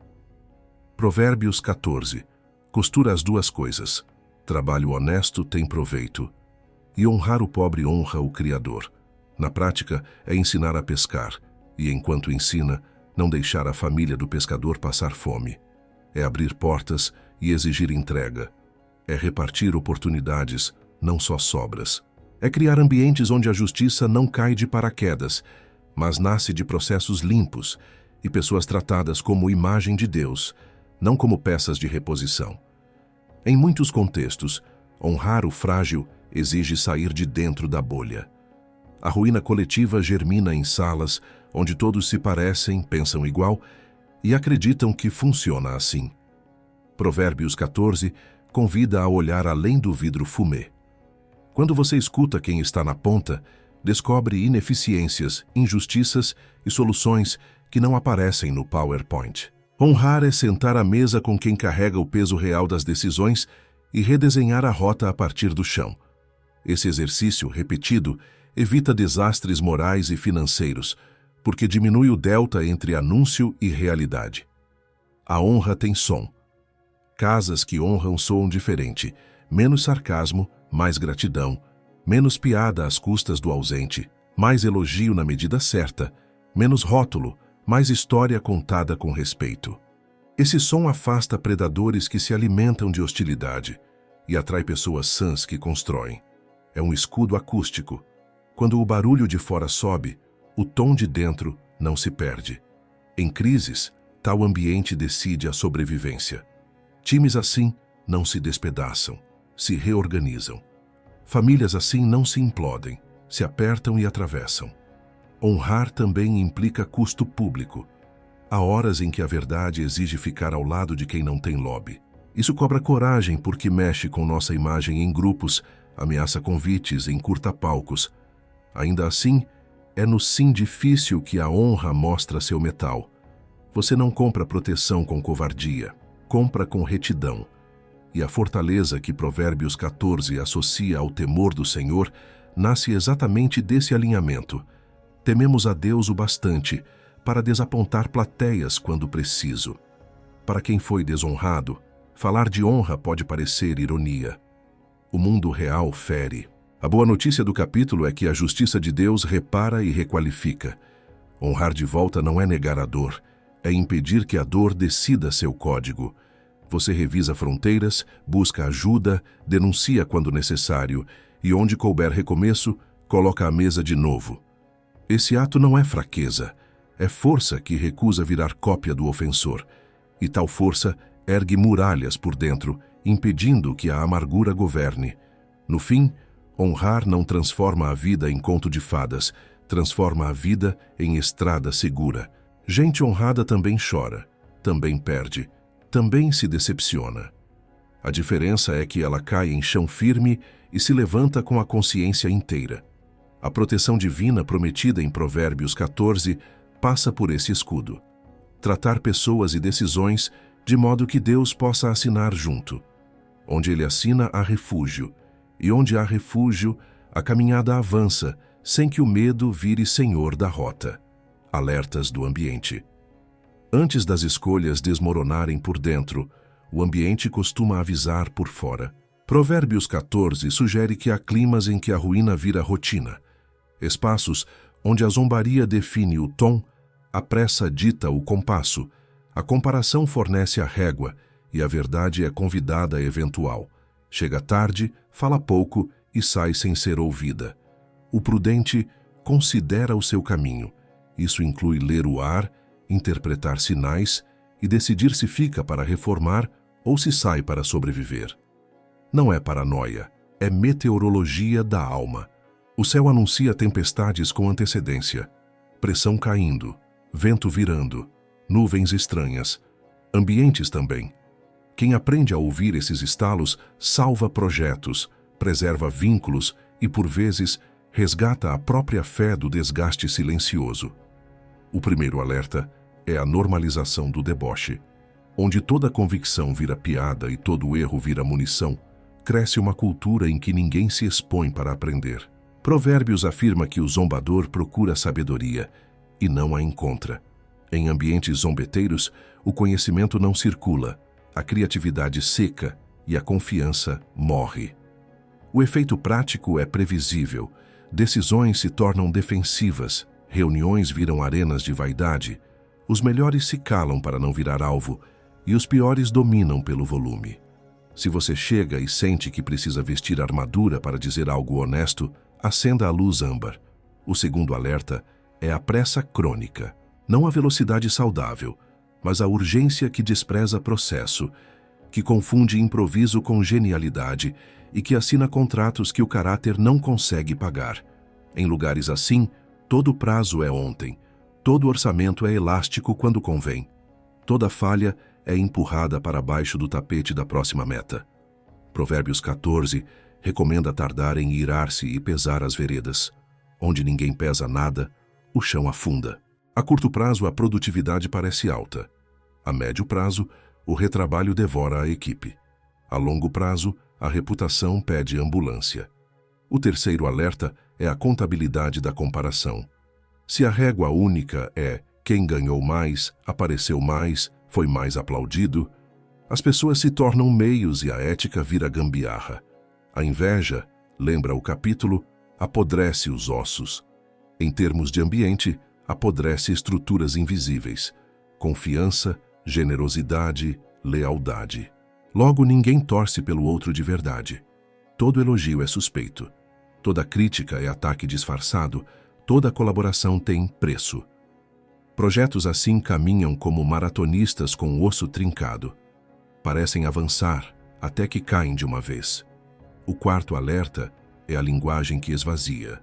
Provérbios 14. Costura as duas coisas. Trabalho honesto tem proveito. E honrar o pobre honra o Criador. Na prática, é ensinar a pescar, e enquanto ensina, não deixar a família do pescador passar fome. É abrir portas e exigir entrega. É repartir oportunidades, não só sobras. É criar ambientes onde a justiça não cai de paraquedas, mas nasce de processos limpos e pessoas tratadas como imagem de Deus, não como peças de reposição. Em muitos contextos, honrar o frágil exige sair de dentro da bolha. A ruína coletiva germina em salas onde todos se parecem, pensam igual e acreditam que funciona assim. Provérbios 14 convida a olhar além do vidro fumê. Quando você escuta quem está na ponta, descobre ineficiências, injustiças e soluções que não aparecem no PowerPoint. Honrar é sentar à mesa com quem carrega o peso real das decisões e redesenhar a rota a partir do chão. Esse exercício, repetido, evita desastres morais e financeiros, porque diminui o delta entre anúncio e realidade. A honra tem som. Casas que honram soam diferente, menos sarcasmo, mais gratidão, menos piada às custas do ausente, mais elogio na medida certa, menos rótulo, mais história contada com respeito. Esse som afasta predadores que se alimentam de hostilidade e atrai pessoas sãs que constroem. É um escudo acústico. Quando o barulho de fora sobe, o tom de dentro não se perde. Em crises, tal ambiente decide a sobrevivência. Times assim não se despedaçam, se reorganizam. Famílias assim não se implodem, se apertam e atravessam. Honrar também implica custo público. Há horas em que a verdade exige ficar ao lado de quem não tem lobby. Isso cobra coragem porque mexe com nossa imagem em grupos, ameaça convites, encurta palcos. Ainda assim, é no sim difícil que a honra mostra seu metal. Você não compra proteção com covardia, compra com retidão. E a fortaleza que Provérbios 14 associa ao temor do Senhor nasce exatamente desse alinhamento. Tememos a Deus o bastante para desapontar plateias quando preciso. Para quem foi desonrado, falar de honra pode parecer ironia. O mundo real fere. A boa notícia do capítulo é que a justiça de Deus repara e requalifica. Honrar de volta não é negar a dor, é impedir que a dor decida seu código. Você revisa fronteiras, busca ajuda, denuncia quando necessário e, onde couber recomeço, coloca a mesa de novo. Esse ato não é fraqueza, é força que recusa virar cópia do ofensor. E tal força ergue muralhas por dentro, impedindo que a amargura governe. No fim, honrar não transforma a vida em conto de fadas, transforma a vida em estrada segura. Gente honrada também chora, também perde, também se decepciona. A diferença é que ela cai em chão firme e se levanta com a consciência inteira. A proteção divina prometida em Provérbios 14 passa por esse escudo. Tratar pessoas e decisões de modo que Deus possa assinar junto. Onde Ele assina, há refúgio. E onde há refúgio, a caminhada avança, sem que o medo vire senhor da rota. Alertas do ambiente. Antes das escolhas desmoronarem por dentro, o ambiente costuma avisar por fora. Provérbios 14 sugere que há climas em que a ruína vira rotina. Espaços onde a zombaria define o tom, a pressa dita o compasso, a comparação fornece a régua e a verdade é convidada eventual. Chega tarde, fala pouco e sai sem ser ouvida. O prudente considera o seu caminho. Isso inclui ler o ar, interpretar sinais e decidir se fica para reformar ou se sai para sobreviver. Não é paranoia, é meteorologia da alma. O céu anuncia tempestades com antecedência. Pressão caindo, vento virando, nuvens estranhas, ambientes também. Quem aprende a ouvir esses estalos salva projetos, preserva vínculos e, por vezes, resgata a própria fé do desgaste silencioso. O primeiro alerta é a normalização do deboche. Onde toda convicção vira piada e todo erro vira munição, cresce uma cultura em que ninguém se expõe para aprender. Provérbios afirma que o zombador procura sabedoria e não a encontra. Em ambientes zombeteiros, o conhecimento não circula, a criatividade seca e a confiança morre. O efeito prático é previsível. Decisões se tornam defensivas, reuniões viram arenas de vaidade, os melhores se calam para não virar alvo e os piores dominam pelo volume. Se você chega e sente que precisa vestir armadura para dizer algo honesto, acenda a luz âmbar. O segundo alerta é a pressa crônica. Não a velocidade saudável, mas a urgência que despreza processo, que confunde improviso com genialidade e que assina contratos que o caráter não consegue pagar. Em lugares assim, todo prazo é ontem, todo orçamento é elástico quando convém. Toda falha é empurrada para baixo do tapete da próxima meta. Provérbios 14 recomenda tardar em irar-se e pesar as veredas. Onde ninguém pesa nada, o chão afunda. A curto prazo, a produtividade parece alta. A médio prazo, o retrabalho devora a equipe. A longo prazo, a reputação pede ambulância. O terceiro alerta é a contabilidade da comparação. Se a régua única é quem ganhou mais, apareceu mais, foi mais aplaudido, as pessoas se tornam meios e a ética vira gambiarra. A inveja, lembra o capítulo, apodrece os ossos. Em termos de ambiente, apodrece estruturas invisíveis. Confiança, generosidade, lealdade. Logo, ninguém torce pelo outro de verdade. Todo elogio é suspeito. Toda crítica é ataque disfarçado. Toda colaboração tem preço. Projetos assim caminham como maratonistas com o osso trincado. Parecem avançar até que caem de uma vez. O quarto alerta é a linguagem que esvazia.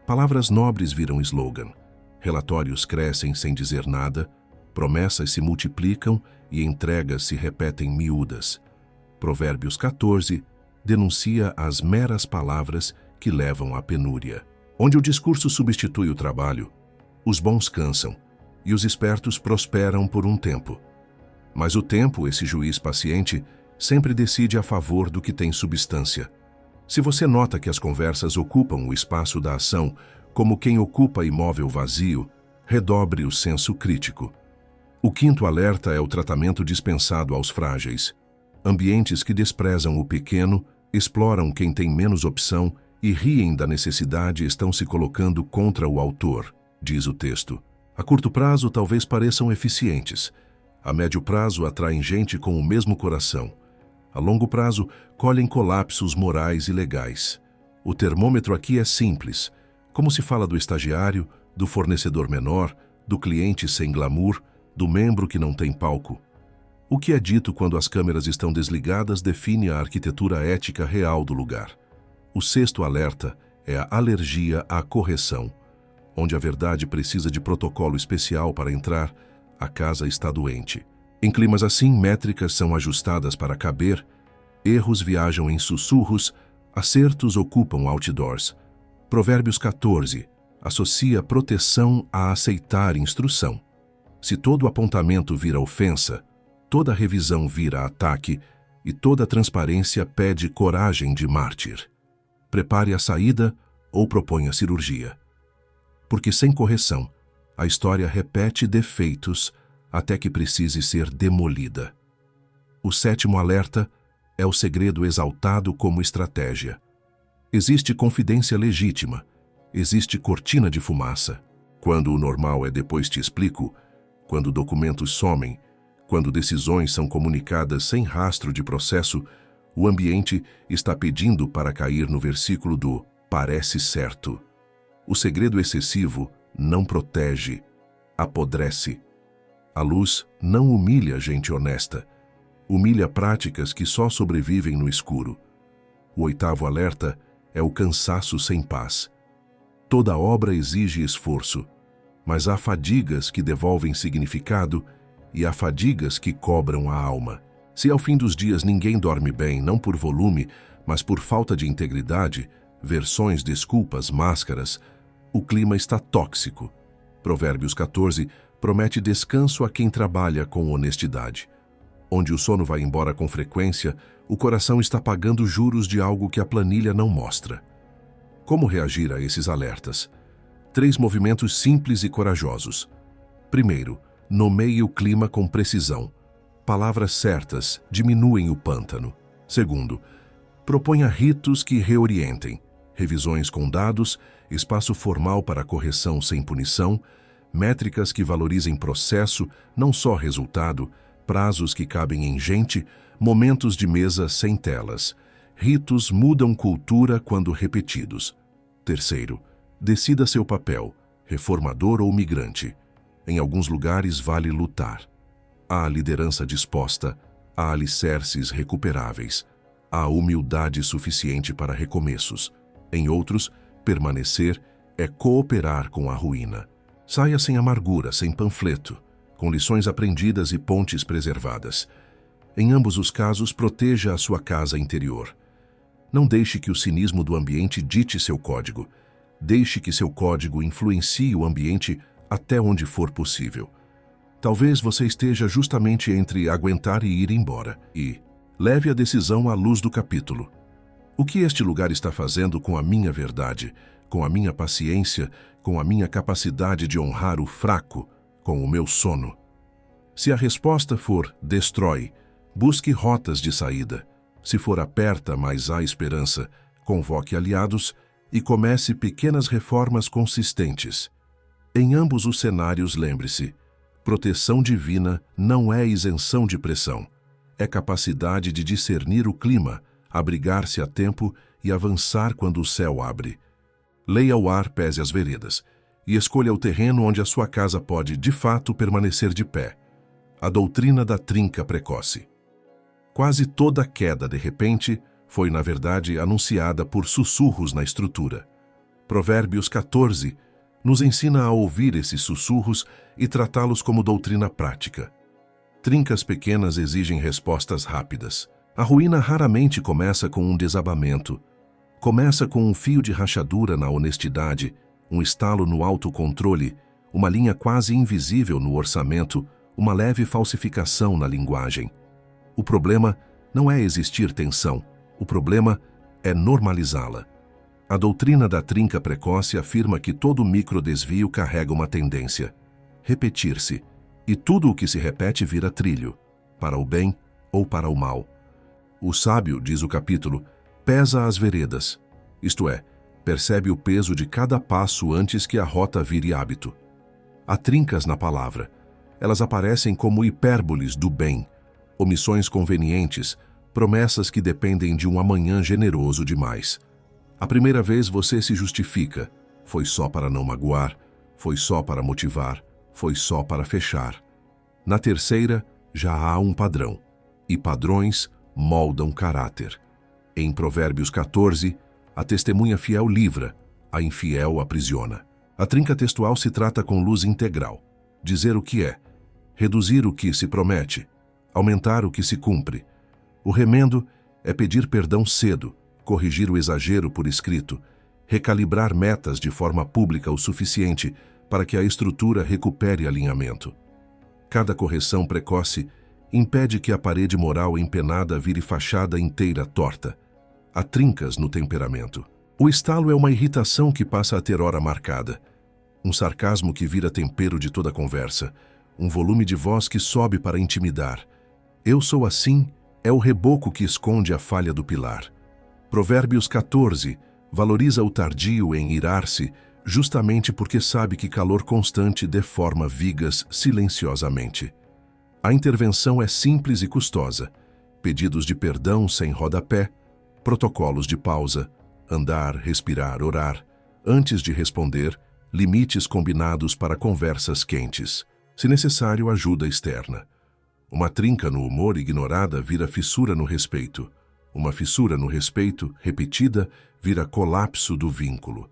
Palavras nobres viram slogan. Relatórios crescem sem dizer nada, promessas se multiplicam e entregas se repetem miúdas. Provérbios 14 denuncia as meras palavras que levam à penúria. Onde o discurso substitui o trabalho, os bons cansam e os espertos prosperam por um tempo. Mas o tempo, esse juiz paciente, sempre decide a favor do que tem substância. Se você nota que as conversas ocupam o espaço da ação, como quem ocupa imóvel vazio, redobre o senso crítico. O quinto alerta é o tratamento dispensado aos frágeis. Ambientes que desprezam o pequeno, exploram quem tem menos opção e riem da necessidade estão se colocando contra o autor, diz o texto. A curto prazo talvez pareçam eficientes. A médio prazo atraem gente com o mesmo coração. A longo prazo colhem colapsos morais e legais. O termômetro aqui é simples. Como se fala do estagiário, do fornecedor menor, do cliente sem glamour, do membro que não tem palco. O que é dito quando as câmeras estão desligadas define a arquitetura ética real do lugar. O sexto alerta é a alergia à correção. Onde a verdade precisa de protocolo especial para entrar, a casa está doente. Em climas assim, métricas são ajustadas para caber, erros viajam em sussurros, acertos ocupam outdoors. Provérbios 14 associa proteção a aceitar instrução. Se todo apontamento vira ofensa, toda revisão vira ataque e toda transparência pede coragem de mártir. Prepare a saída ou proponha cirurgia. Porque sem correção, a história repete defeitos até que precise ser demolida. O sétimo alerta é o segredo exaltado como estratégia. Existe confidência legítima, existe cortina de fumaça. Quando o normal é depois te explico, quando documentos somem, quando decisões são comunicadas sem rastro de processo, o ambiente está pedindo para cair no versículo do parece certo. O segredo excessivo não protege, apodrece. A luz não humilha gente honesta, humilha práticas que só sobrevivem no escuro. O oitavo alerta é o cansaço sem paz. Toda obra exige esforço, mas há fadigas que devolvem significado e há fadigas que cobram a alma. Se ao fim dos dias ninguém dorme bem, não por volume, mas por falta de integridade, versões, desculpas, máscaras, o clima está tóxico. Provérbios 14 promete descanso a quem trabalha com honestidade. Onde o sono vai embora com frequência, o coração está pagando juros de algo que a planilha não mostra. Como reagir a esses alertas? 3 movimentos simples e corajosos. Primeiro, nomeie o clima com precisão. Palavras certas diminuem o pântano. Segundo, proponha ritos que reorientem. Revisões com dados, espaço formal para correção sem punição, métricas que valorizem processo, não só resultado, prazos que cabem em gente, momentos de mesa sem telas. Ritos mudam cultura quando repetidos. Terceiro, decida seu papel, reformador ou migrante. Em alguns lugares vale lutar. Há liderança disposta, há alicerces recuperáveis, há humildade suficiente para recomeços. Em outros, permanecer é cooperar com a ruína. Saia sem amargura, sem panfleto, com lições aprendidas e pontes preservadas. Em ambos os casos, proteja a sua casa interior. Não deixe que o cinismo do ambiente dite seu código. Deixe que seu código influencie o ambiente até onde for possível. Talvez você esteja justamente entre aguentar e ir embora. E leve a decisão à luz do capítulo. O que este lugar está fazendo com a minha verdade, com a minha paciência, com a minha capacidade de honrar o fraco, com o meu sono? Se a resposta for destrói, busque rotas de saída. Se for aperta, mas há esperança, convoque aliados e comece pequenas reformas consistentes. Em ambos os cenários, lembre-se, proteção divina não é isenção de pressão, é capacidade de discernir o clima, abrigar-se a tempo e avançar quando o céu abre. Leia o ar, pese as veredas, e escolha o terreno onde a sua casa pode, de fato, permanecer de pé. A doutrina da trinca precoce. Quase toda queda, de repente, foi, na verdade, anunciada por sussurros na estrutura. Provérbios 14 nos ensina a ouvir esses sussurros e tratá-los como doutrina prática. Trincas pequenas exigem respostas rápidas. A ruína raramente começa com um desabamento. Começa com um fio de rachadura na honestidade, um estalo no autocontrole, uma linha quase invisível no orçamento, uma leve falsificação na linguagem. O problema não é existir tensão, o problema é normalizá-la. A doutrina da trinca precoce afirma que todo microdesvio carrega uma tendência: repetir-se, e tudo o que se repete vira trilho, para o bem ou para o mal. O sábio, diz o capítulo, pesa as veredas. Isto é, percebe o peso de cada passo antes que a rota vire hábito. Há trincas na palavra. Elas aparecem como hipérboles do bem, omissões convenientes, promessas que dependem de um amanhã generoso demais. A primeira vez você se justifica. Foi só para não magoar, foi só para motivar, foi só para fechar. Na terceira, já há um padrão. E padrões moldam caráter. Em Provérbios 14, a testemunha fiel livra, a infiel aprisiona. A trinca textual se trata com luz integral. Dizer o que é, reduzir o que se promete, aumentar o que se cumpre. O remendo é pedir perdão cedo, corrigir o exagero por escrito, recalibrar metas de forma pública o suficiente para que a estrutura recupere alinhamento. Cada correção precoce impede que a parede moral empenada vire fachada inteira torta. Há trincas no temperamento. O estalo é uma irritação que passa a ter hora marcada. Um sarcasmo que vira tempero de toda conversa. Um volume de voz que sobe para intimidar. Eu sou assim é o reboco que esconde a falha do pilar. Provérbios 14 valoriza o tardio em irar-se, justamente porque sabe que calor constante deforma vigas silenciosamente. A intervenção é simples e custosa. Pedidos de perdão sem rodapé, protocolos de pausa, andar, respirar, orar, antes de responder, limites combinados para conversas quentes. Se necessário, ajuda externa. Uma trinca no humor ignorada vira fissura no respeito. Uma fissura no respeito, repetida, vira colapso do vínculo.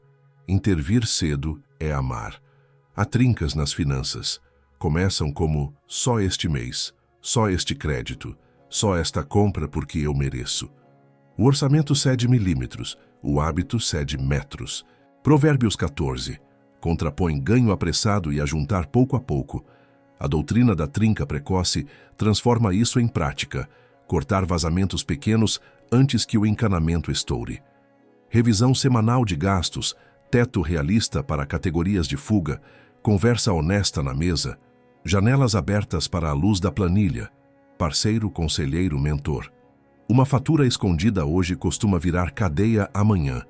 Intervir cedo é amar. Há trincas nas finanças. Começam como só este mês, só este crédito, só esta compra porque eu mereço. O orçamento cede milímetros, o hábito cede metros. Provérbios 14 contrapõe ganho apressado e ajuntar pouco a pouco. A doutrina da trinca precoce transforma isso em prática, cortar vazamentos pequenos antes que o encanamento estoure. Revisão semanal de gastos, teto realista para categorias de fuga, conversa honesta na mesa, janelas abertas para a luz da planilha, parceiro, conselheiro, mentor. Uma fatura escondida hoje costuma virar cadeia amanhã.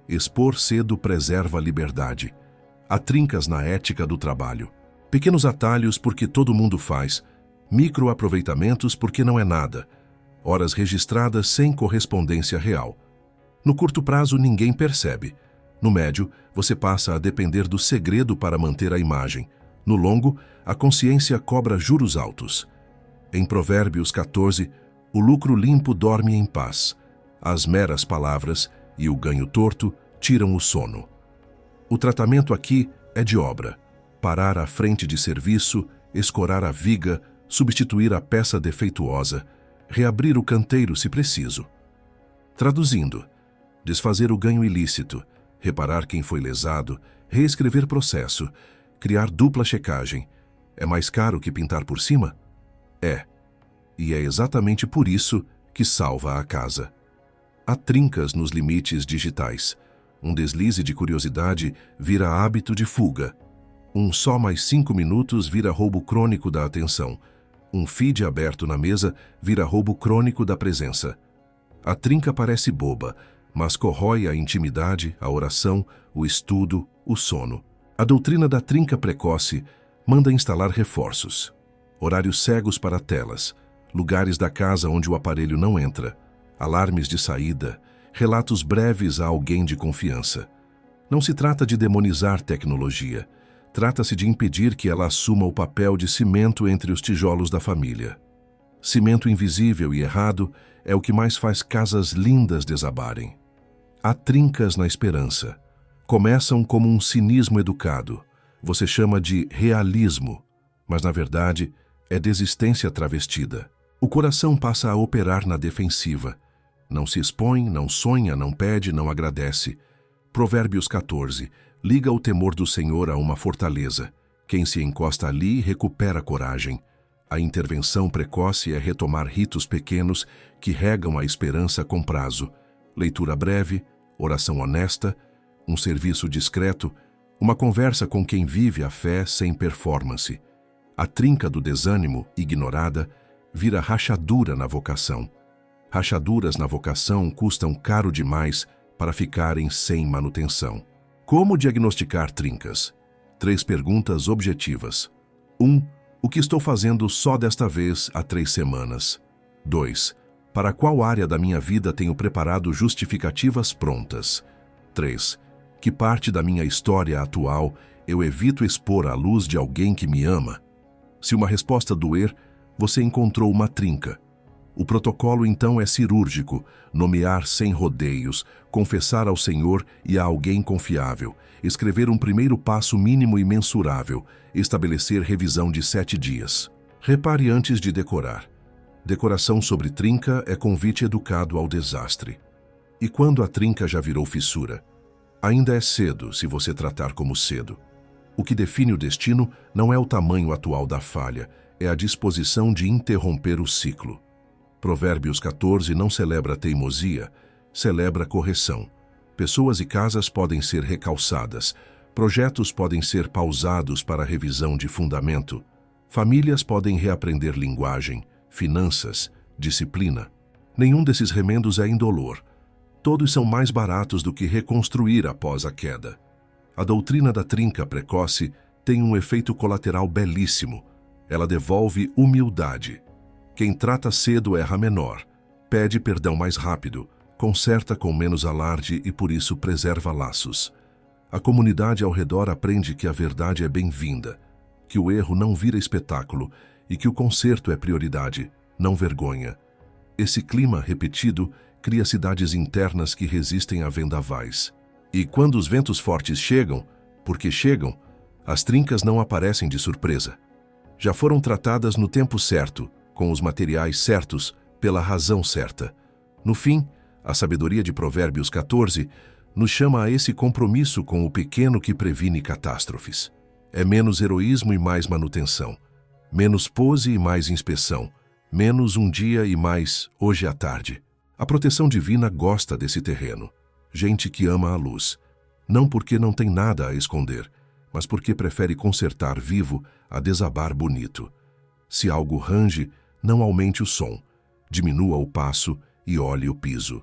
Expor cedo preserva a liberdade. Há trincas na ética do trabalho. Pequenos atalhos porque todo mundo faz, microaproveitamentos porque não é nada, horas registradas sem correspondência real. No curto prazo ninguém percebe. No médio, você passa a depender do segredo para manter a imagem. No longo, a consciência cobra juros altos. Em Provérbios 14, o lucro limpo dorme em paz. As meras palavras e o ganho torto tiram o sono. O tratamento aqui é de obra. Parar à frente de serviço, escorar a viga, substituir a peça defeituosa, reabrir o canteiro se preciso. Traduzindo, desfazer o ganho ilícito, reparar quem foi lesado, reescrever processo, criar dupla checagem. É mais caro que pintar por cima? É. E é exatamente por isso que salva a casa. Há trincas nos limites digitais. Um deslize de curiosidade vira hábito de fuga. Um só mais 5 minutos vira roubo crônico da atenção. Um feed aberto na mesa vira roubo crônico da presença. A trinca parece boba, mas corrói a intimidade, a oração, o estudo, o sono. A doutrina da trinca precoce manda instalar reforços. Horários cegos para telas, lugares da casa onde o aparelho não entra, alarmes de saída, relatos breves a alguém de confiança. Não se trata de demonizar tecnologia. Trata-se de impedir que ela assuma o papel de cimento entre os tijolos da família. Cimento invisível e errado é o que mais faz casas lindas desabarem. Há trincas na esperança. Começam como um cinismo educado. Você chama de realismo, mas na verdade é desistência travestida. O coração passa a operar na defensiva. Não se expõe, não sonha, não pede, não agradece. Provérbios 14. Liga o temor do Senhor a uma fortaleza. Quem se encosta ali recupera coragem. A intervenção precoce é retomar ritos pequenos que regam a esperança com prazo. Leitura breve, oração honesta, um serviço discreto, uma conversa com quem vive a fé sem performance. A trinca do desânimo, ignorada, vira rachadura na vocação. Rachaduras na vocação custam caro demais para ficarem sem manutenção. Como diagnosticar trincas? 3 perguntas objetivas. 1. O que estou fazendo só desta vez há 3 semanas? 2. Para qual área da minha vida tenho preparado justificativas prontas? 3. Que parte da minha história atual eu evito expor à luz de alguém que me ama? Se uma resposta doer, você encontrou uma trinca. O protocolo então é cirúrgico: nomear sem rodeios, confessar ao Senhor e a alguém confiável, escrever um primeiro passo mínimo e mensurável, estabelecer revisão de 7 dias. Repare antes de decorar. Decoração sobre trinca é convite educado ao desastre. E quando a trinca já virou fissura? Ainda é cedo se você tratar como cedo. O que define o destino não é o tamanho atual da falha, é a disposição de interromper o ciclo. Provérbios 14 não celebra teimosia, celebra correção. Pessoas e casas podem ser recalçadas, projetos podem ser pausados para revisão de fundamento, famílias podem reaprender linguagem, finanças, disciplina. Nenhum desses remendos é indolor. Todos são mais baratos do que reconstruir após a queda. A doutrina da trinca precoce tem um efeito colateral belíssimo. Ela devolve humildade. Quem trata cedo erra menor, pede perdão mais rápido, conserta com menos alarde e por isso preserva laços. A comunidade ao redor aprende que a verdade é bem-vinda, que o erro não vira espetáculo e que o conserto é prioridade, não vergonha. Esse clima repetido cria cidades internas que resistem a vendavais. E quando os ventos fortes chegam, porque chegam, as trincas não aparecem de surpresa. Já foram tratadas no tempo certo, com os materiais certos, pela razão certa. No fim, a sabedoria de Provérbios 14 nos chama a esse compromisso com o pequeno que previne catástrofes. É menos heroísmo e mais manutenção, menos pose e mais inspeção, menos um dia e mais hoje à tarde. A proteção divina gosta desse terreno. Gente que ama a luz, não porque não tem nada a esconder, mas porque prefere consertar vivo a desabar bonito. Se algo range, não aumente o som, diminua o passo e olhe o piso.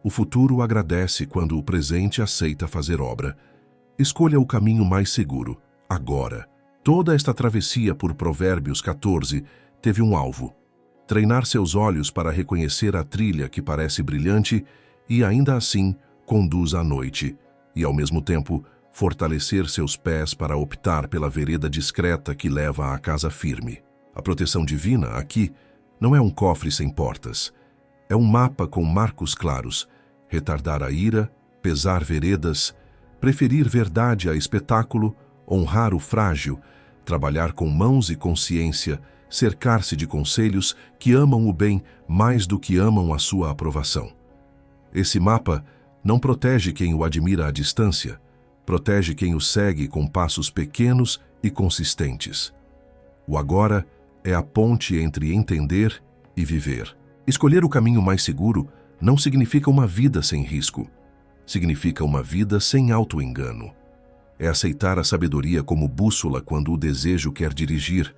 O futuro agradece quando o presente aceita fazer obra. Escolha o caminho mais seguro, agora. Toda esta travessia por Provérbios 14 teve um alvo: treinar seus olhos para reconhecer a trilha que parece brilhante e, ainda assim, conduz à noite, e, ao mesmo tempo, fortalecer seus pés para optar pela vereda discreta que leva à casa firme. A proteção divina, aqui, não é um cofre sem portas. É um mapa com marcos claros: retardar a ira, pesar veredas, preferir verdade a espetáculo, honrar o frágil, trabalhar com mãos e consciência, cercar-se de conselhos que amam o bem mais do que amam a sua aprovação. Esse mapa não protege quem o admira à distância, protege quem o segue com passos pequenos e consistentes. O agora é a ponte entre entender e viver. Escolher o caminho mais seguro não significa uma vida sem risco. Significa uma vida sem auto-engano. É aceitar a sabedoria como bússola quando o desejo quer dirigir.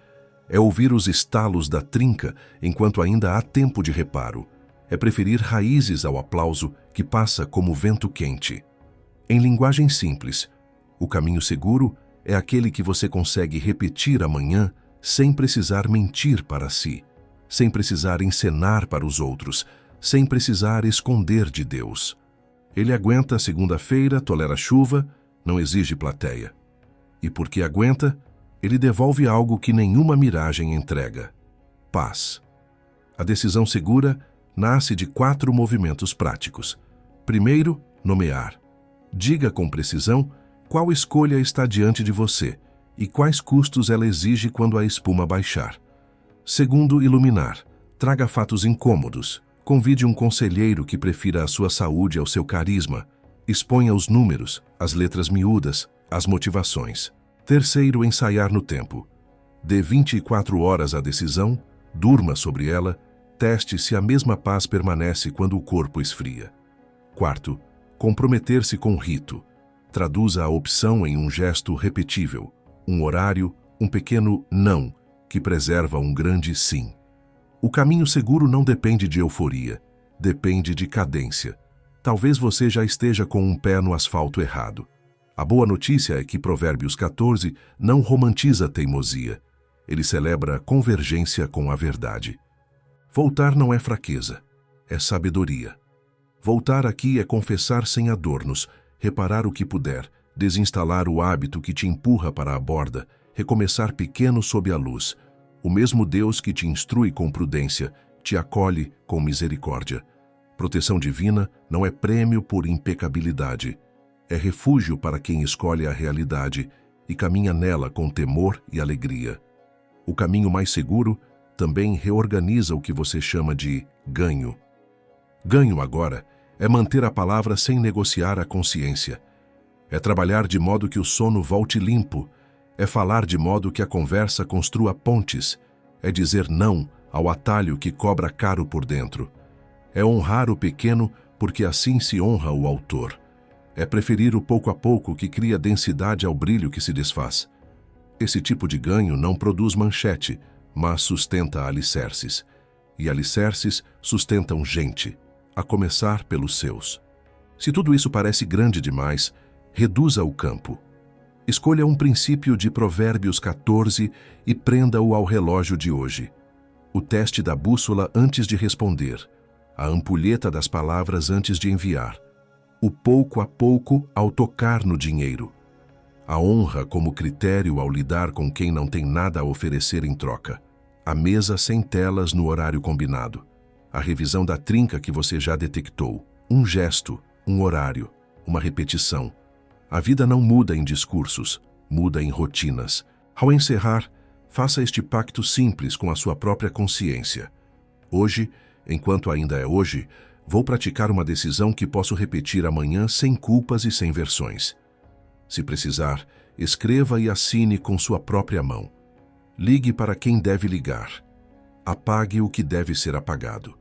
É ouvir os estalos da trinca enquanto ainda há tempo de reparo. É preferir raízes ao aplauso que passa como vento quente. Em linguagem simples, o caminho seguro é aquele que você consegue repetir amanhã sem precisar mentir para si, sem precisar encenar para os outros, sem precisar esconder de Deus. Ele aguenta a segunda-feira, tolera chuva, não exige plateia. E porque aguenta, ele devolve algo que nenhuma miragem entrega: paz. A decisão segura nasce de 4 movimentos práticos. Primeiro, nomear. Diga com precisão qual escolha está diante de você e quais custos ela exige quando a espuma baixar. Segundo, iluminar. Traga fatos incômodos. Convide um conselheiro que prefira a sua saúde ao seu carisma. Exponha os números, as letras miúdas, as motivações. Terceiro, ensaiar no tempo. Dê 24 horas à decisão, durma sobre ela, teste se a mesma paz permanece quando o corpo esfria. Quarto, comprometer-se com rito. Traduza a opção em um gesto repetível, um horário, um pequeno não, que preserva um grande sim. O caminho seguro não depende de euforia, depende de cadência. talvez você já esteja com um pé no asfalto errado. A boa notícia é que Provérbios 14 não romantiza teimosia. Ele celebra a convergência com a verdade. Voltar não é fraqueza, é sabedoria. Voltar aqui é confessar sem adornos, reparar o que puder, desinstalar o hábito que te empurra para a borda, recomeçar pequeno sob a luz. O mesmo Deus que te instrui com prudência, te acolhe com misericórdia. Proteção divina não é prêmio por impecabilidade. É refúgio para quem escolhe a realidade e caminha nela com temor e alegria. O caminho mais seguro também reorganiza o que você chama de ganho. Ganho agora é manter a palavra sem negociar a consciência. É trabalhar de modo que o sono volte limpo. É falar de modo que a conversa construa pontes. É dizer não ao atalho que cobra caro por dentro. É honrar o pequeno porque assim se honra o autor. É preferir o pouco a pouco que cria densidade ao brilho que se desfaz. Esse tipo de ganho não produz manchete, mas sustenta alicerces. E alicerces sustentam gente, a começar pelos seus. Se tudo isso parece grande demais, reduza o campo. Escolha um princípio de Provérbios 14 e prenda-o ao relógio de hoje. O teste da bússola antes de responder. A ampulheta das palavras antes de enviar. O pouco a pouco ao tocar no dinheiro. A honra como critério ao lidar com quem não tem nada a oferecer em troca. A mesa sem telas no horário combinado. A revisão da trinca que você já detectou. Um gesto, um horário, uma repetição. A vida não muda em discursos, muda em rotinas. Ao encerrar, faça este pacto simples com a sua própria consciência. Hoje, enquanto ainda é hoje, vou praticar uma decisão que posso repetir amanhã sem culpas e sem versões. Se precisar, escreva e assine com sua própria mão. Ligue para quem deve ligar. Apague o que deve ser apagado.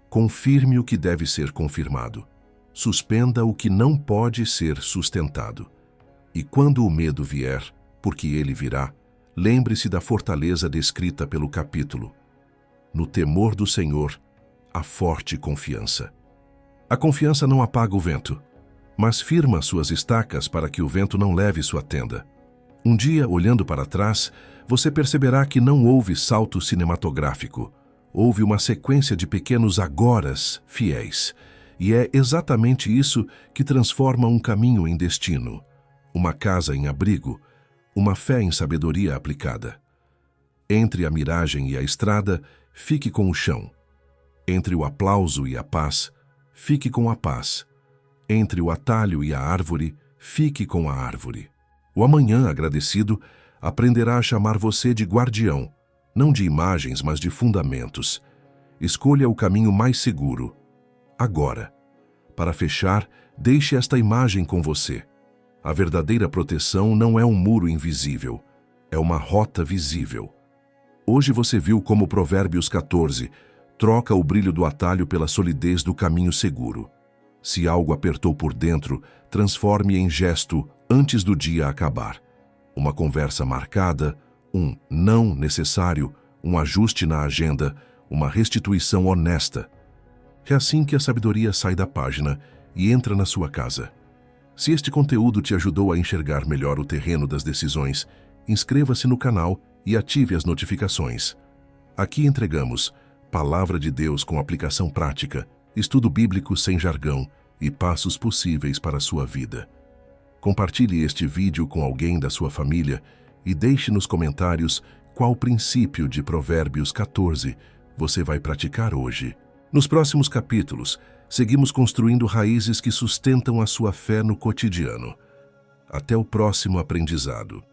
Confirme o que deve ser confirmado. Suspenda o que não pode ser sustentado. E quando o medo vier, porque ele virá, lembre-se da fortaleza descrita pelo capítulo. No temor do Senhor, há forte confiança. A confiança não apaga o vento, mas firma suas estacas para que o vento não leve sua tenda. Um dia, olhando para trás, você perceberá que não houve salto cinematográfico. Houve uma sequência de pequenos agoras fiéis. E é exatamente isso que transforma um caminho em destino, uma casa em abrigo, uma fé em sabedoria aplicada. Entre a miragem e a estrada, fique com o chão. Entre o aplauso e a paz, fique com a paz. Entre o atalho e a árvore, fique com a árvore. O amanhã agradecido aprenderá a chamar você de guardião, não de imagens, mas de fundamentos. Escolha o caminho mais seguro. Agora, para fechar, deixe esta imagem com você. A verdadeira proteção não é um muro invisível, é uma rota visível. Hoje você viu como Provérbios 14 troca o brilho do atalho pela solidez do caminho seguro. Se algo apertou por dentro, transforme em gesto antes do dia acabar. Uma conversa marcada, um não necessário, um ajuste na agenda, uma restituição honesta. É assim que a sabedoria sai da página e entra na sua casa. Se este conteúdo te ajudou a enxergar melhor o terreno das decisões, inscreva-se no canal e ative as notificações. Aqui entregamos Palavra de Deus com aplicação prática, estudo bíblico sem jargão e passos possíveis para a sua vida. Compartilhe este vídeo com alguém da sua família e deixe nos comentários qual princípio de Provérbios 14 você vai praticar hoje. Nos próximos capítulos, seguimos construindo raízes que sustentam a sua fé no cotidiano. Até o próximo aprendizado.